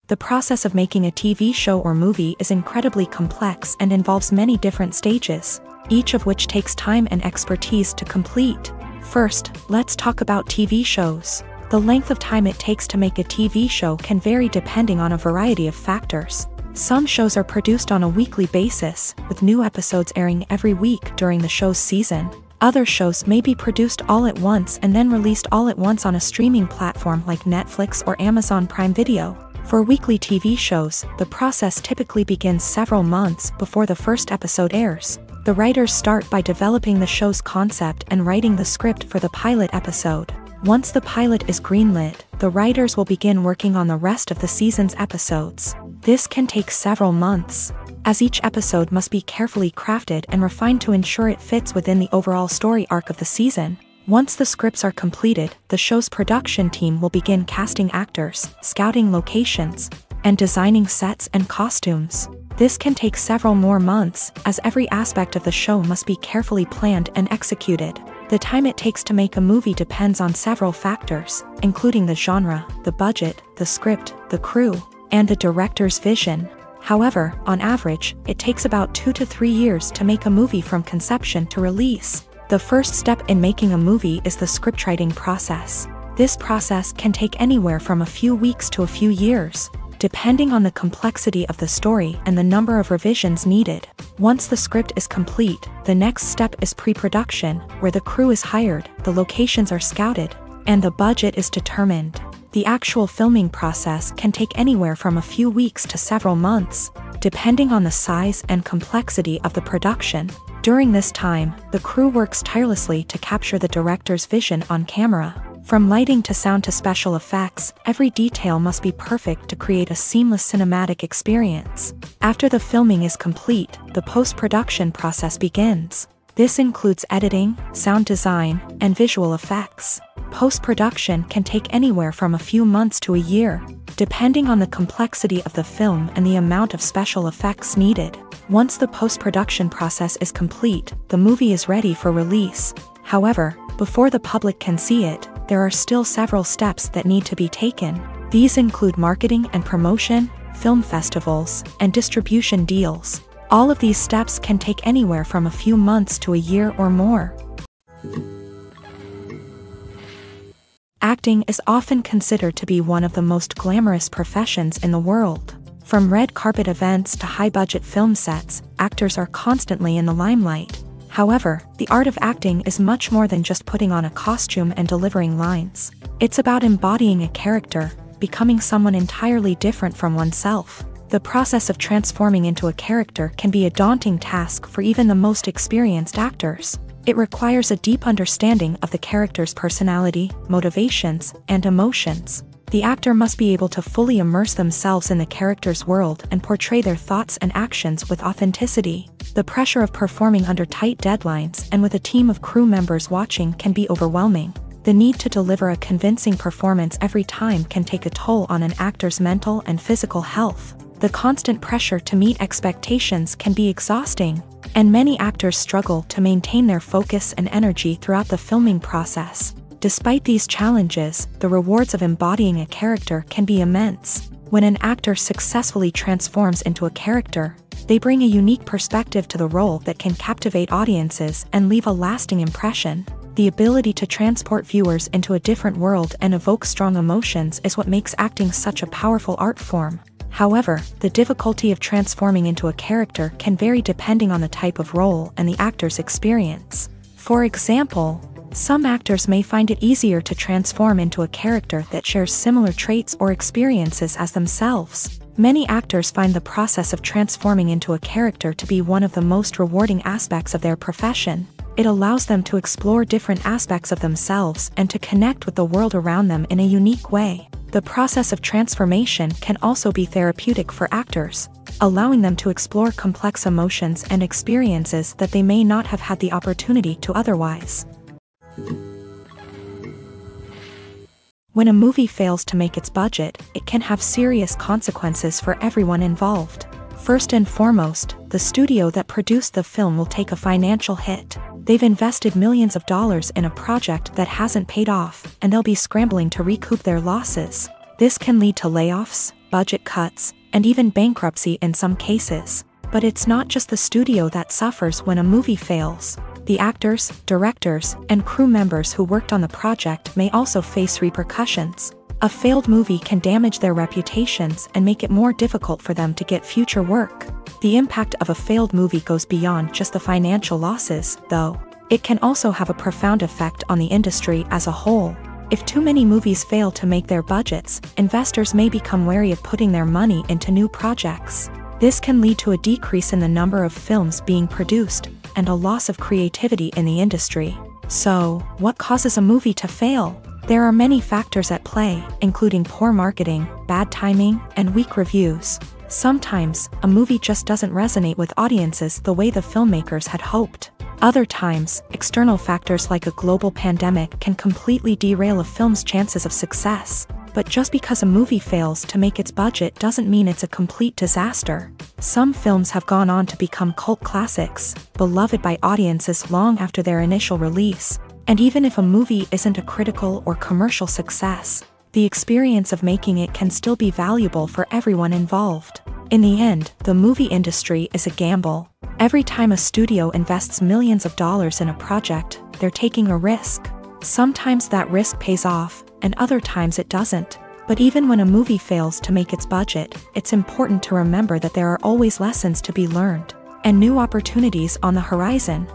The process of making a TV show or movie is incredibly complex and involves many different stages, each of which takes time and expertise to complete. First, let's talk about TV shows. The length of time it takes to make a TV show can vary depending on a variety of factors. Some shows are produced on a weekly basis, with new episodes airing every week during the show's season. Other shows may be produced all at once and then released all at once on a streaming platform like Netflix or Amazon Prime Video. For weekly TV shows, the process typically begins several months before the first episode airs. The writers start by developing the show's concept and writing the script for the pilot episode. Once the pilot is greenlit, the writers will begin working on the rest of the season's episodes. This can take several months, as each episode must be carefully crafted and refined to ensure it fits within the overall story arc of the season. Once the scripts are completed, the show's production team will begin casting actors, scouting locations, and designing sets and costumes. This can take several more months, as every aspect of the show must be carefully planned and executed. The time it takes to make a movie depends on several factors, including the genre, the budget, the script, the crew, and the director's vision. However, on average, it takes about 2 to 3 years to make a movie from conception to release. The first step in making a movie is the scriptwriting process. This process can take anywhere from a few weeks to a few years, depending on the complexity of the story and the number of revisions needed. Once the script is complete, the next step is pre-production, where the crew is hired, the locations are scouted, and the budget is determined. The actual filming process can take anywhere from a few weeks to several months, depending on the size and complexity of the production. During this time, the crew works tirelessly to capture the director's vision on camera. From lighting to sound to special effects, every detail must be perfect to create a seamless cinematic experience. After the filming is complete, the post-production process begins. This includes editing, sound design, and visual effects. Post-production can take anywhere from a few months to a year, depending on the complexity of the film and the amount of special effects needed. Once the post-production process is complete, the movie is ready for release. However, before the public can see it, there are still several steps that need to be taken. These include marketing and promotion, film festivals, and distribution deals. All of these steps can take anywhere from a few months to a year or more. Acting is often considered to be one of the most glamorous professions in the world. From red carpet events to high-budget film sets, actors are constantly in the limelight. However, the art of acting is much more than just putting on a costume and delivering lines. It's about embodying a character, becoming someone entirely different from oneself. The process of transforming into a character can be a daunting task for even the most experienced actors. It requires a deep understanding of the character's personality, motivations, and emotions. The actor must be able to fully immerse themselves in the character's world and portray their thoughts and actions with authenticity. The pressure of performing under tight deadlines and with a team of crew members watching can be overwhelming. The need to deliver a convincing performance every time can take a toll on an actor's mental and physical health. The constant pressure to meet expectations can be exhausting, and many actors struggle to maintain their focus and energy throughout the filming process. Despite these challenges, the rewards of embodying a character can be immense. When an actor successfully transforms into a character, they bring a unique perspective to the role that can captivate audiences and leave a lasting impression. The ability to transport viewers into a different world and evoke strong emotions is what makes acting such a powerful art form. However, the difficulty of transforming into a character can vary depending on the type of role and the actor's experience. For example, some actors may find it easier to transform into a character that shares similar traits or experiences as themselves. Many actors find the process of transforming into a character to be one of the most rewarding aspects of their profession. It allows them to explore different aspects of themselves and to connect with the world around them in a unique way. The process of transformation can also be therapeutic for actors, allowing them to explore complex emotions and experiences that they may not have had the opportunity to otherwise. When a movie fails to make its budget, it can have serious consequences for everyone involved. First and foremost, the studio that produced the film will take a financial hit. They've invested millions of dollars in a project that hasn't paid off, and they'll be scrambling to recoup their losses. This can lead to layoffs, budget cuts, and even bankruptcy in some cases. But it's not just the studio that suffers when a movie fails. The actors, directors, and crew members who worked on the project may also face repercussions. A failed movie can damage their reputations and make it more difficult for them to get future work. The impact of a failed movie goes beyond just the financial losses, though. It can also have a profound effect on the industry as a whole. If too many movies fail to make their budgets, investors may become wary of putting their money into new projects. This can lead to a decrease in the number of films being produced, and a loss of creativity in the industry. So, what causes a movie to fail? There are many factors at play, including poor marketing, bad timing, and weak reviews. Sometimes, a movie just doesn't resonate with audiences the way the filmmakers had hoped. Other times, external factors like a global pandemic can completely derail a film's chances of success. But just because a movie fails to make its budget doesn't mean it's a complete disaster. Some films have gone on to become cult classics, beloved by audiences long after their initial release. And even if a movie isn't a critical or commercial success, the experience of making it can still be valuable for everyone involved. In the end, the movie industry is a gamble. Every time a studio invests millions of dollars in a project, they're taking a risk. Sometimes that risk pays off, and other times it doesn't. But even when a movie fails to make its budget, it's important to remember that there are always lessons to be learned, and new opportunities on the horizon.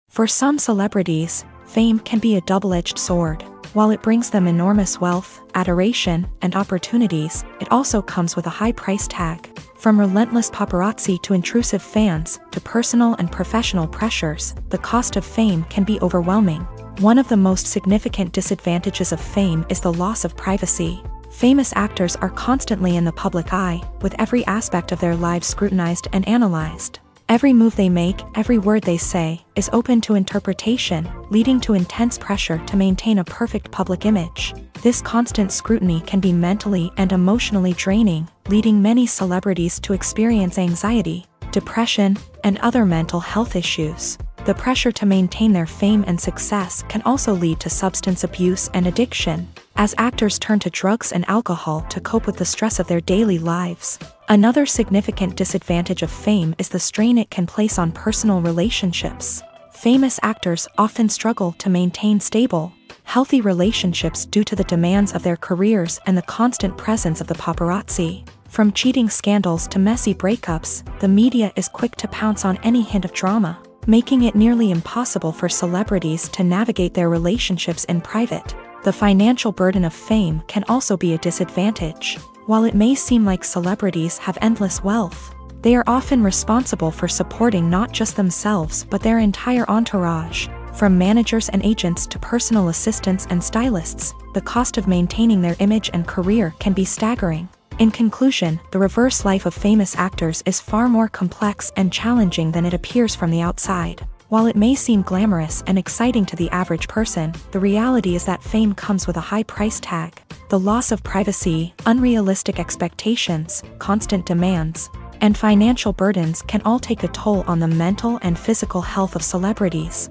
For some celebrities, fame can be a double-edged sword. While it brings them enormous wealth, adoration, and opportunities, it also comes with a high price tag. From relentless paparazzi to intrusive fans, to personal and professional pressures, the cost of fame can be overwhelming. One of the most significant disadvantages of fame is the loss of privacy. Famous actors are constantly in the public eye, with every aspect of their lives scrutinized and analyzed. Every move they make, every word they say, is open to interpretation, leading to intense pressure to maintain a perfect public image. This constant scrutiny can be mentally and emotionally draining, leading many celebrities to experience anxiety, depression, and other mental health issues. The pressure to maintain their fame and success can also lead to substance abuse and addiction, as actors turn to drugs and alcohol to cope with the stress of their daily lives. Another significant disadvantage of fame is the strain it can place on personal relationships. Famous actors often struggle to maintain stable, healthy relationships due to the demands of their careers and the constant presence of the paparazzi. From cheating scandals to messy breakups, the media is quick to pounce on any hint of drama, making it nearly impossible for celebrities to navigate their relationships in private. The financial burden of fame can also be a disadvantage. While it may seem like celebrities have endless wealth, they are often responsible for supporting not just themselves but their entire entourage. From managers and agents to personal assistants and stylists, the cost of maintaining their image and career can be staggering. In conclusion, the reverse life of famous actors is far more complex and challenging than it appears from the outside. While it may seem glamorous and exciting to the average person, the reality is that fame comes with a high price tag. The loss of privacy, unrealistic expectations, constant demands, and financial burdens can all take a toll on the mental and physical health of celebrities.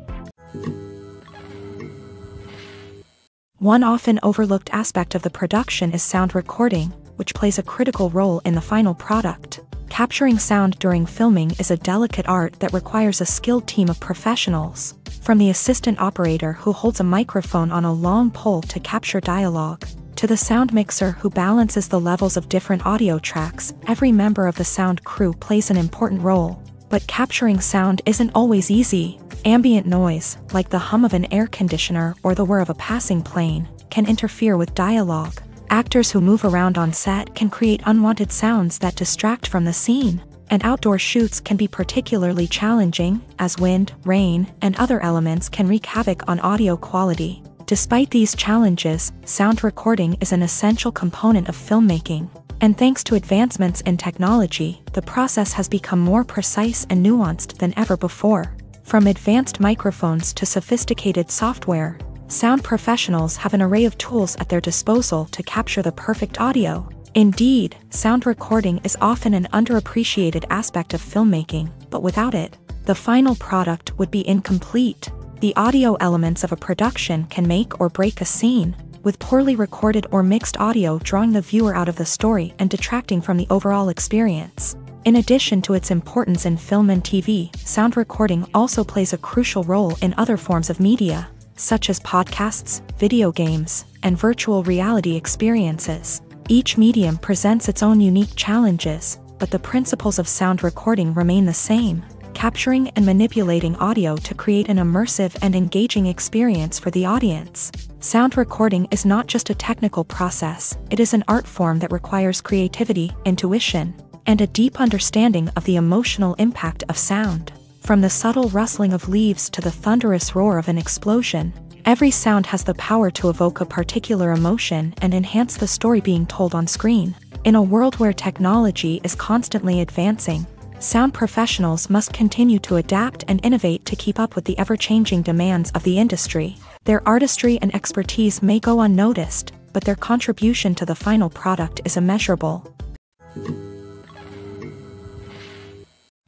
One often overlooked aspect of the production is sound recording, which plays a critical role in the final product. Capturing sound during filming is a delicate art that requires a skilled team of professionals. From the assistant operator who holds a microphone on a long pole to capture dialogue, to the sound mixer who balances the levels of different audio tracks, every member of the sound crew plays an important role. But capturing sound isn't always easy. Ambient noise, like the hum of an air conditioner or the whir of a passing plane, can interfere with dialogue. Actors who move around on set can create unwanted sounds that distract from the scene, and outdoor shoots can be particularly challenging, as wind, rain, and other elements can wreak havoc on audio quality. Despite these challenges, sound recording is an essential component of filmmaking. And thanks to advancements in technology, the process has become more precise and nuanced than ever before. From advanced microphones to sophisticated software, sound professionals have an array of tools at their disposal to capture the perfect audio. Indeed, sound recording is often an underappreciated aspect of filmmaking, but without it, the final product would be incomplete. The audio elements of a production can make or break a scene, with poorly recorded or mixed audio drawing the viewer out of the story and detracting from the overall experience. In addition to its importance in film and TV, sound recording also plays a crucial role in other forms of media, such as podcasts, video games, and virtual reality experiences. Each medium presents its own unique challenges, but the principles of sound recording remain the same: capturing and manipulating audio to create an immersive and engaging experience for the audience. Sound recording is not just a technical process, it is an art form that requires creativity, intuition, and a deep understanding of the emotional impact of sound. From the subtle rustling of leaves to the thunderous roar of an explosion, every sound has the power to evoke a particular emotion and enhance the story being told on screen. In a world where technology is constantly advancing, sound professionals must continue to adapt and innovate to keep up with the ever-changing demands of the industry. Their artistry and expertise may go unnoticed, but their contribution to the final product is immeasurable.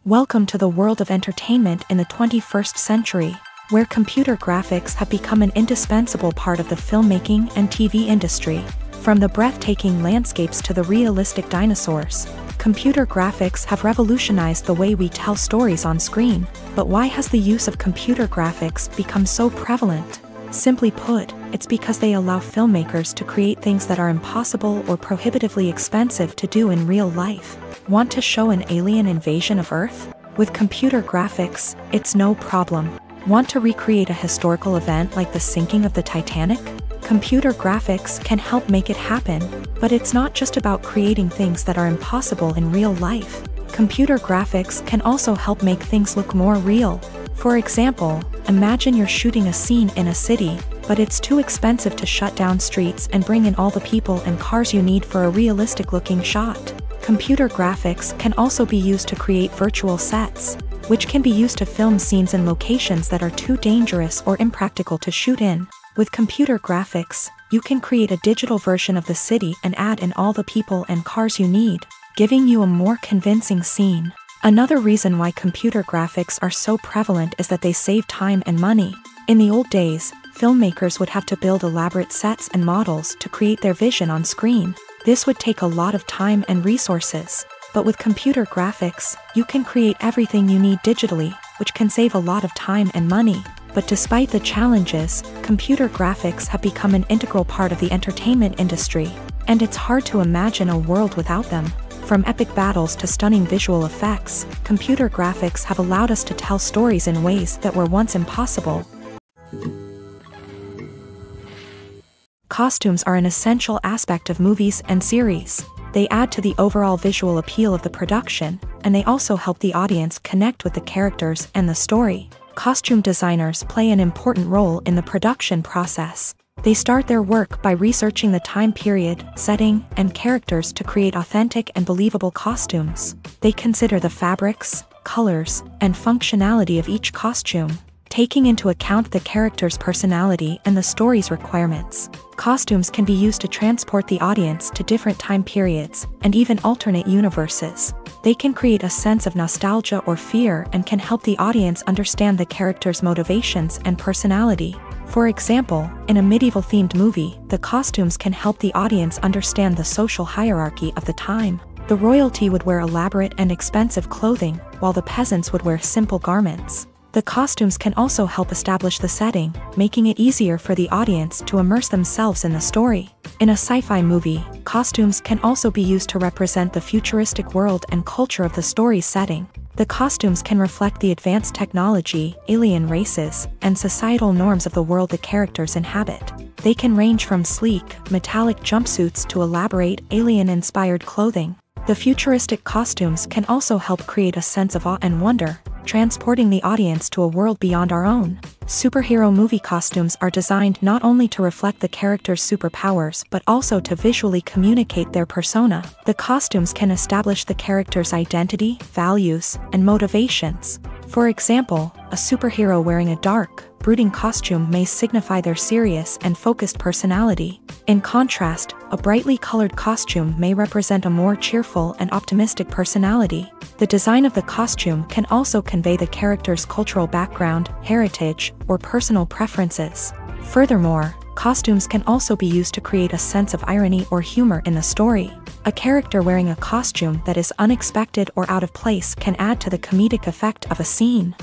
Welcome to the world of entertainment in the 21st century, where computer graphics have become an indispensable part of the filmmaking and TV industry. From the breathtaking landscapes to the realistic dinosaurs, computer graphics have revolutionized the way we tell stories on screen. But why has the use of computer graphics become so prevalent? Simply put, it's because they allow filmmakers to create things that are impossible or prohibitively expensive to do in real life. Want to show an alien invasion of Earth? With computer graphics, it's no problem. Want to recreate a historical event like the sinking of the Titanic? Computer graphics can help make it happen, but it's not just about creating things that are impossible in real life. Computer graphics can also help make things look more real. For example, imagine you're shooting a scene in a city, but it's too expensive to shut down streets and bring in all the people and cars you need for a realistic-looking shot. Computer graphics can also be used to create virtual sets, which can be used to film scenes in locations that are too dangerous or impractical to shoot in. With computer graphics, you can create a digital version of the city and add in all the people and cars you need, giving you a more convincing scene. Another reason why computer graphics are so prevalent is that they save time and money. In the old days, filmmakers would have to build elaborate sets and models to create their vision on screen. This would take a lot of time and resources. But with computer graphics, you can create everything you need digitally, which can save a lot of time and money. But despite the challenges, computer graphics have become an integral part of the entertainment industry, and it's hard to imagine a world without them. From epic battles to stunning visual effects, computer graphics have allowed us to tell stories in ways that were once impossible. Costumes are an essential aspect of movies and series. They add to the overall visual appeal of the production, and they also help the audience connect with the characters and the story. Costume designers play an important role in the production process. They start their work by researching the time period, setting, and characters to create authentic and believable costumes. They consider the fabrics, colors, and functionality of each costume, taking into account the character's personality and the story's requirements. Costumes can be used to transport the audience to different time periods and even alternate universes. They can create a sense of nostalgia or fear and can help the audience understand the character's motivations and personality. For example, in a medieval-themed movie, the costumes can help the audience understand the social hierarchy of the time. The royalty would wear elaborate and expensive clothing, while the peasants would wear simple garments. The costumes can also help establish the setting, making it easier for the audience to immerse themselves in the story. In a sci-fi movie, costumes can also be used to represent the futuristic world and culture of the story's setting. The costumes can reflect the advanced technology, alien races, and societal norms of the world the characters inhabit. They can range from sleek, metallic jumpsuits to elaborate, alien-inspired clothing. The futuristic costumes can also help create a sense of awe and wonder, transporting the audience to a world beyond our own. Superhero movie costumes are designed not only to reflect the character's superpowers but also to visually communicate their persona. The costumes can establish the character's identity, values, and motivations. For example, a superhero wearing a dark, brooding costume may signify their serious and focused personality. In contrast, a brightly colored costume may represent a more cheerful and optimistic personality. The design of the costume can also convey the character's cultural background, heritage, or personal preferences. Furthermore, costumes can also be used to create a sense of irony or humor in the story. A character wearing a costume that is unexpected or out of place can add to the comedic effect of a scene.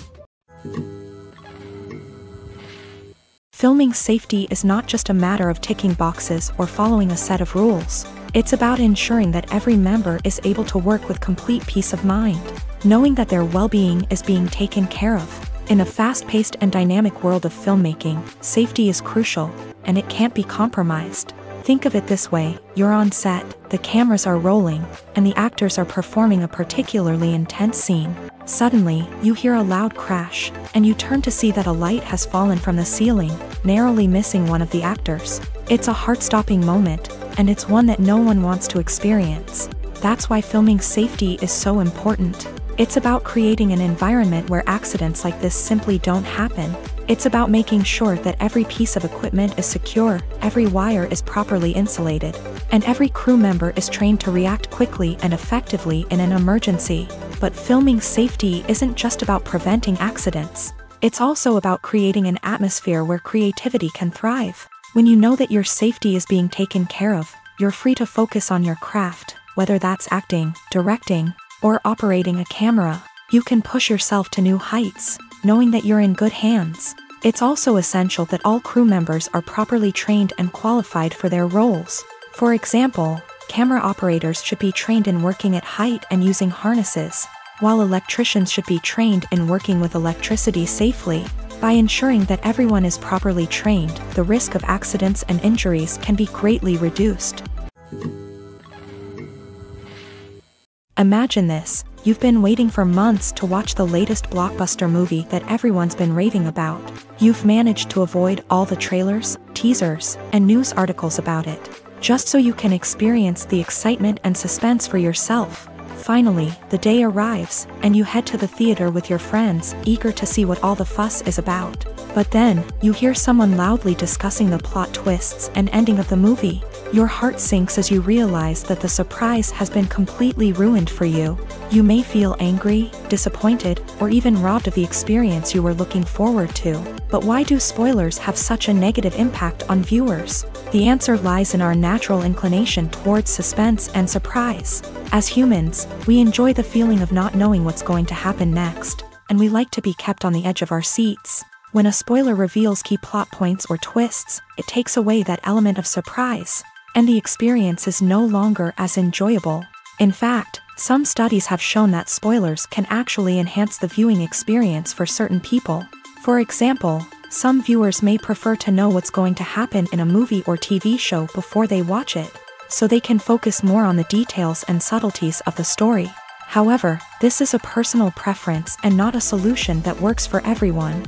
Filming safety is not just a matter of ticking boxes or following a set of rules. It's about ensuring that every member is able to work with complete peace of mind, knowing that their well-being is being taken care of. In a fast-paced and dynamic world of filmmaking, safety is crucial, and it can't be compromised. Think of it this way: you're on set, the cameras are rolling, and the actors are performing a particularly intense scene. Suddenly, you hear a loud crash, and you turn to see that a light has fallen from the ceiling, narrowly missing one of the actors. It's a heart-stopping moment, and it's one that no one wants to experience. That's why filming safety is so important. It's about creating an environment where accidents like this simply don't happen. It's about making sure that every piece of equipment is secure, every wire is properly insulated, and every crew member is trained to react quickly and effectively in an emergency. But filming safety isn't just about preventing accidents. It's also about creating an atmosphere where creativity can thrive. When you know that your safety is being taken care of, you're free to focus on your craft, whether that's acting, directing, or operating a camera. You can push yourself to new heights, knowing that you're in good hands. It's also essential that all crew members are properly trained and qualified for their roles. For example, camera operators should be trained in working at height and using harnesses, while electricians should be trained in working with electricity safely. By ensuring that everyone is properly trained, the risk of accidents and injuries can be greatly reduced. Imagine this: you've been waiting for months to watch the latest blockbuster movie that everyone's been raving about. You've managed to avoid all the trailers, teasers, and news articles about it, just so you can experience the excitement and suspense for yourself. Finally, the day arrives, and you head to the theater with your friends, eager to see what all the fuss is about. But then, you hear someone loudly discussing the plot twists and ending of the movie. Your heart sinks as you realize that the surprise has been completely ruined for you. You may feel angry, disappointed, or even robbed of the experience you were looking forward to. But why do spoilers have such a negative impact on viewers? The answer lies in our natural inclination towards suspense and surprise. As humans, we enjoy the feeling of not knowing what's going to happen next, and we like to be kept on the edge of our seats. When a spoiler reveals key plot points or twists, it takes away that element of surprise, and the experience is no longer as enjoyable. In fact, some studies have shown that spoilers can actually enhance the viewing experience for certain people. For example, some viewers may prefer to know what's going to happen in a movie or TV show before they watch it, so they can focus more on the details and subtleties of the story. However, this is a personal preference and not a solution that works for everyone.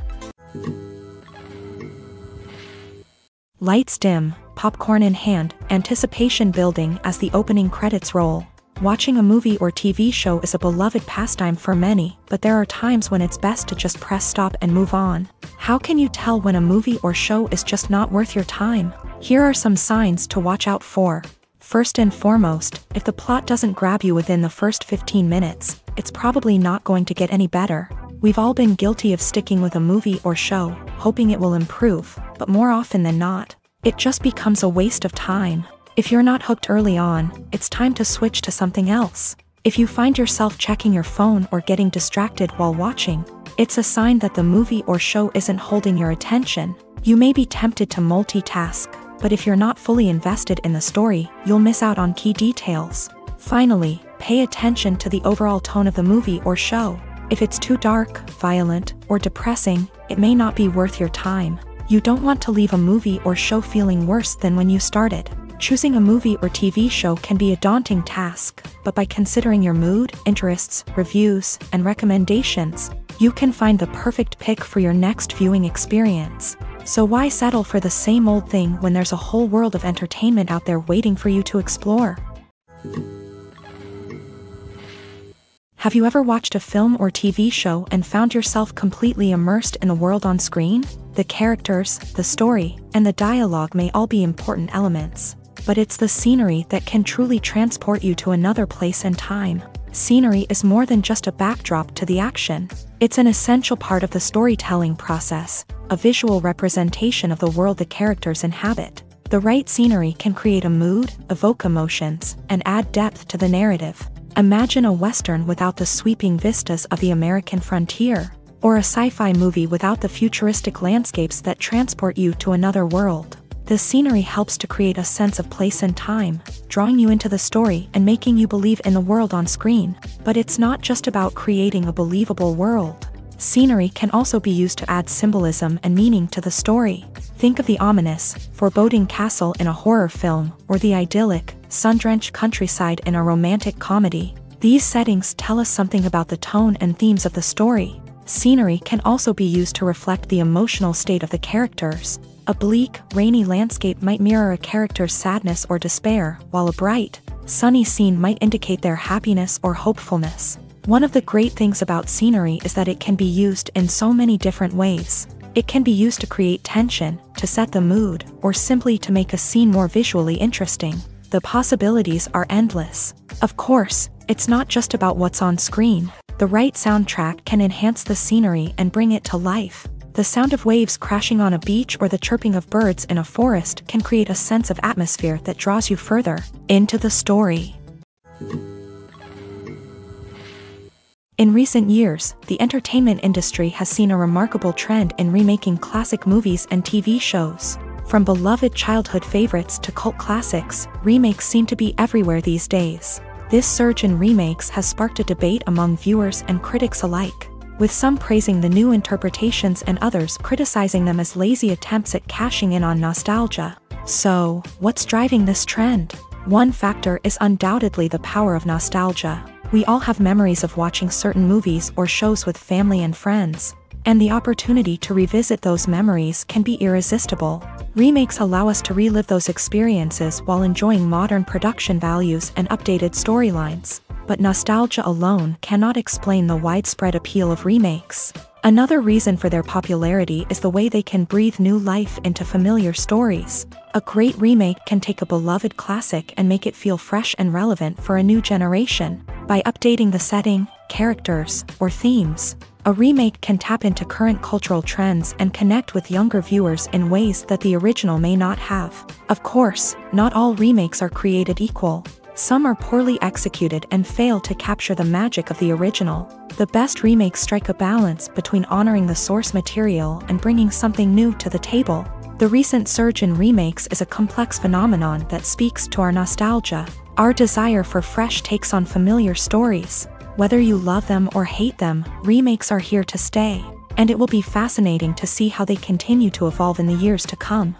Lights dim, popcorn in hand, anticipation building as the opening credits roll. Watching a movie or TV show is a beloved pastime for many, but there are times when it's best to just press stop and move on. How can you tell when a movie or show is just not worth your time? Here are some signs to watch out for. First and foremost, if the plot doesn't grab you within the first 15 minutes, it's probably not going to get any better. We've all been guilty of sticking with a movie or show, hoping it will improve, but more often than not, it just becomes a waste of time. If you're not hooked early on, it's time to switch to something else. If you find yourself checking your phone or getting distracted while watching, it's a sign that the movie or show isn't holding your attention. You may be tempted to multitask, but if you're not fully invested in the story, you'll miss out on key details. Finally, pay attention to the overall tone of the movie or show. If it's too dark, violent, or depressing, it may not be worth your time. You don't want to leave a movie or show feeling worse than when you started. Choosing a movie or TV show can be a daunting task, but by considering your mood, interests, reviews, and recommendations, You can find the perfect pick for your next viewing experience. So why settle for the same old thing when there's a whole world of entertainment out there waiting for you to explore? Have you ever watched a film or TV show and found yourself completely immersed in the world on screen? The characters, the story, and the dialogue may all be important elements, but it's the scenery that can truly transport you to another place and time. Scenery is more than just a backdrop to the action. It's an essential part of the storytelling process, a visual representation of the world the characters inhabit. The right scenery can create a mood, evoke emotions, and add depth to the narrative. Imagine a Western without the sweeping vistas of the American frontier, or a sci-fi movie without the futuristic landscapes that transport you to another world. The scenery helps to create a sense of place and time, drawing you into the story and making you believe in the world on screen. But it's not just about creating a believable world. Scenery can also be used to add symbolism and meaning to the story. Think of the ominous, foreboding castle in a horror film, or the idyllic, sun-drenched countryside in a romantic comedy. These settings tell us something about the tone and themes of the story. Scenery can also be used to reflect the emotional state of the characters. A bleak, rainy landscape might mirror a character's sadness or despair, while a bright, sunny scene might indicate their happiness or hopefulness. One of the great things about scenery is that it can be used in so many different ways. It can be used to create tension, to set the mood, or simply to make a scene more visually interesting. The possibilities are endless. Of course, it's not just about what's on screen. The right soundtrack can enhance the scenery and bring it to life. The sound of waves crashing on a beach or the chirping of birds in a forest can create a sense of atmosphere that draws you further into the story. In recent years, the entertainment industry has seen a remarkable trend in remaking classic movies and TV shows. From beloved childhood favorites to cult classics, remakes seem to be everywhere these days. This surge in remakes has sparked a debate among viewers and critics alike, with some praising the new interpretations and others criticizing them as lazy attempts at cashing in on nostalgia. So, what's driving this trend? One factor is undoubtedly the power of nostalgia. We all have memories of watching certain movies or shows with family and friends, and the opportunity to revisit those memories can be irresistible. Remakes allow us to relive those experiences while enjoying modern production values and updated storylines. But nostalgia alone cannot explain the widespread appeal of remakes. Another reason for their popularity is the way they can breathe new life into familiar stories. A great remake can take a beloved classic and make it feel fresh and relevant for a new generation. By updating the setting, characters, or themes, a remake can tap into current cultural trends and connect with younger viewers in ways that the original may not have. Of course, not all remakes are created equal. Some are poorly executed and fail to capture the magic of the original. The best remakes strike a balance between honoring the source material and bringing something new to the table. The recent surge in remakes is a complex phenomenon that speaks to our nostalgia, our desire for fresh takes on familiar stories. Whether you love them or hate them, remakes are here to stay, and it will be fascinating to see how they continue to evolve in the years to come.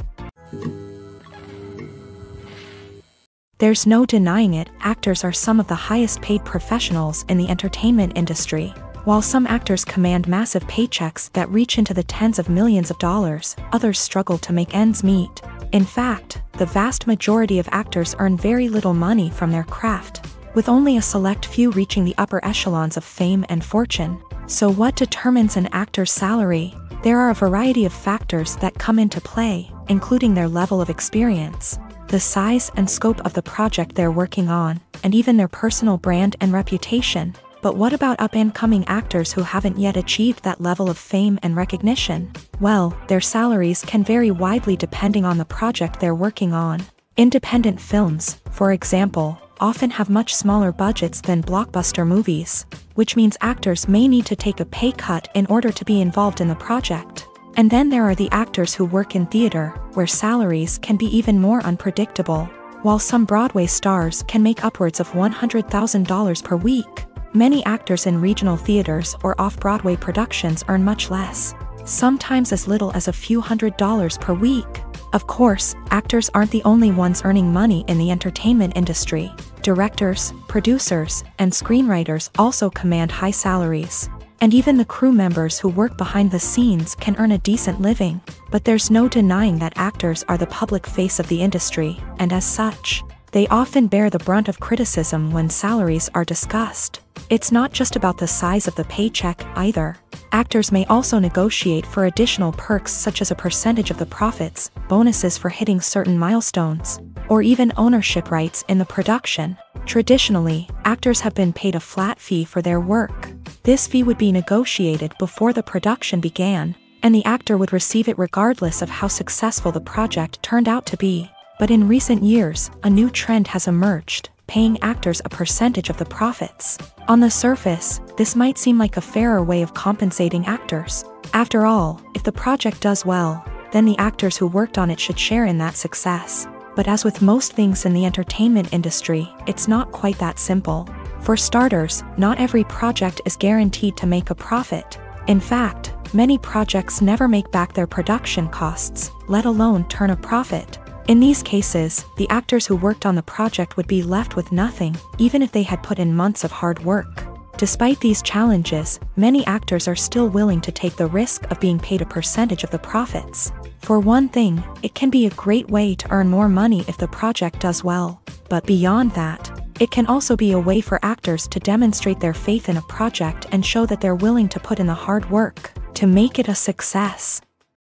There's no denying it, actors are some of the highest paid professionals in the entertainment industry. While some actors command massive paychecks that reach into the tens of millions of dollars, others struggle to make ends meet. In fact, the vast majority of actors earn very little money from their craft, with only a select few reaching the upper echelons of fame and fortune. So what determines an actor's salary? There are a variety of factors that come into play, including their level of experience, the size and scope of the project they're working on, and even their personal brand and reputation. But what about up-and-coming actors who haven't yet achieved that level of fame and recognition? Well, their salaries can vary widely depending on the project they're working on. Independent films, for example, often have much smaller budgets than blockbuster movies, which means actors may need to take a pay cut in order to be involved in the project. And then there are the actors who work in theater, where salaries can be even more unpredictable. While some Broadway stars can make upwards of $100,000 per week, many actors in regional theaters or off-Broadway productions earn much less, sometimes as little as a few $100s per week. Of course, actors aren't the only ones earning money in the entertainment industry. Directors, producers, and screenwriters also command high salaries. And even the crew members who work behind the scenes can earn a decent living. But there's no denying that actors are the public face of the industry, and as such, they often bear the brunt of criticism when salaries are discussed. It's not just about the size of the paycheck, either. Actors may also negotiate for additional perks such as a percentage of the profits, bonuses for hitting certain milestones, or even ownership rights in the production. Traditionally, actors have been paid a flat fee for their work. This fee would be negotiated before the production began, and the actor would receive it regardless of how successful the project turned out to be. But in recent years, a new trend has emerged, paying actors a percentage of the profits. On the surface, this might seem like a fairer way of compensating actors. After all, if the project does well, then the actors who worked on it should share in that success. But as with most things in the entertainment industry, it's not quite that simple. For starters, not every project is guaranteed to make a profit. In fact, many projects never make back their production costs, let alone turn a profit. In these cases, the actors who worked on the project would be left with nothing, even if they had put in months of hard work. Despite these challenges, many actors are still willing to take the risk of being paid a percentage of the profits. For one thing, it can be a great way to earn more money if the project does well. But beyond that, it can also be a way for actors to demonstrate their faith in a project and show that they're willing to put in the hard work to make it a success.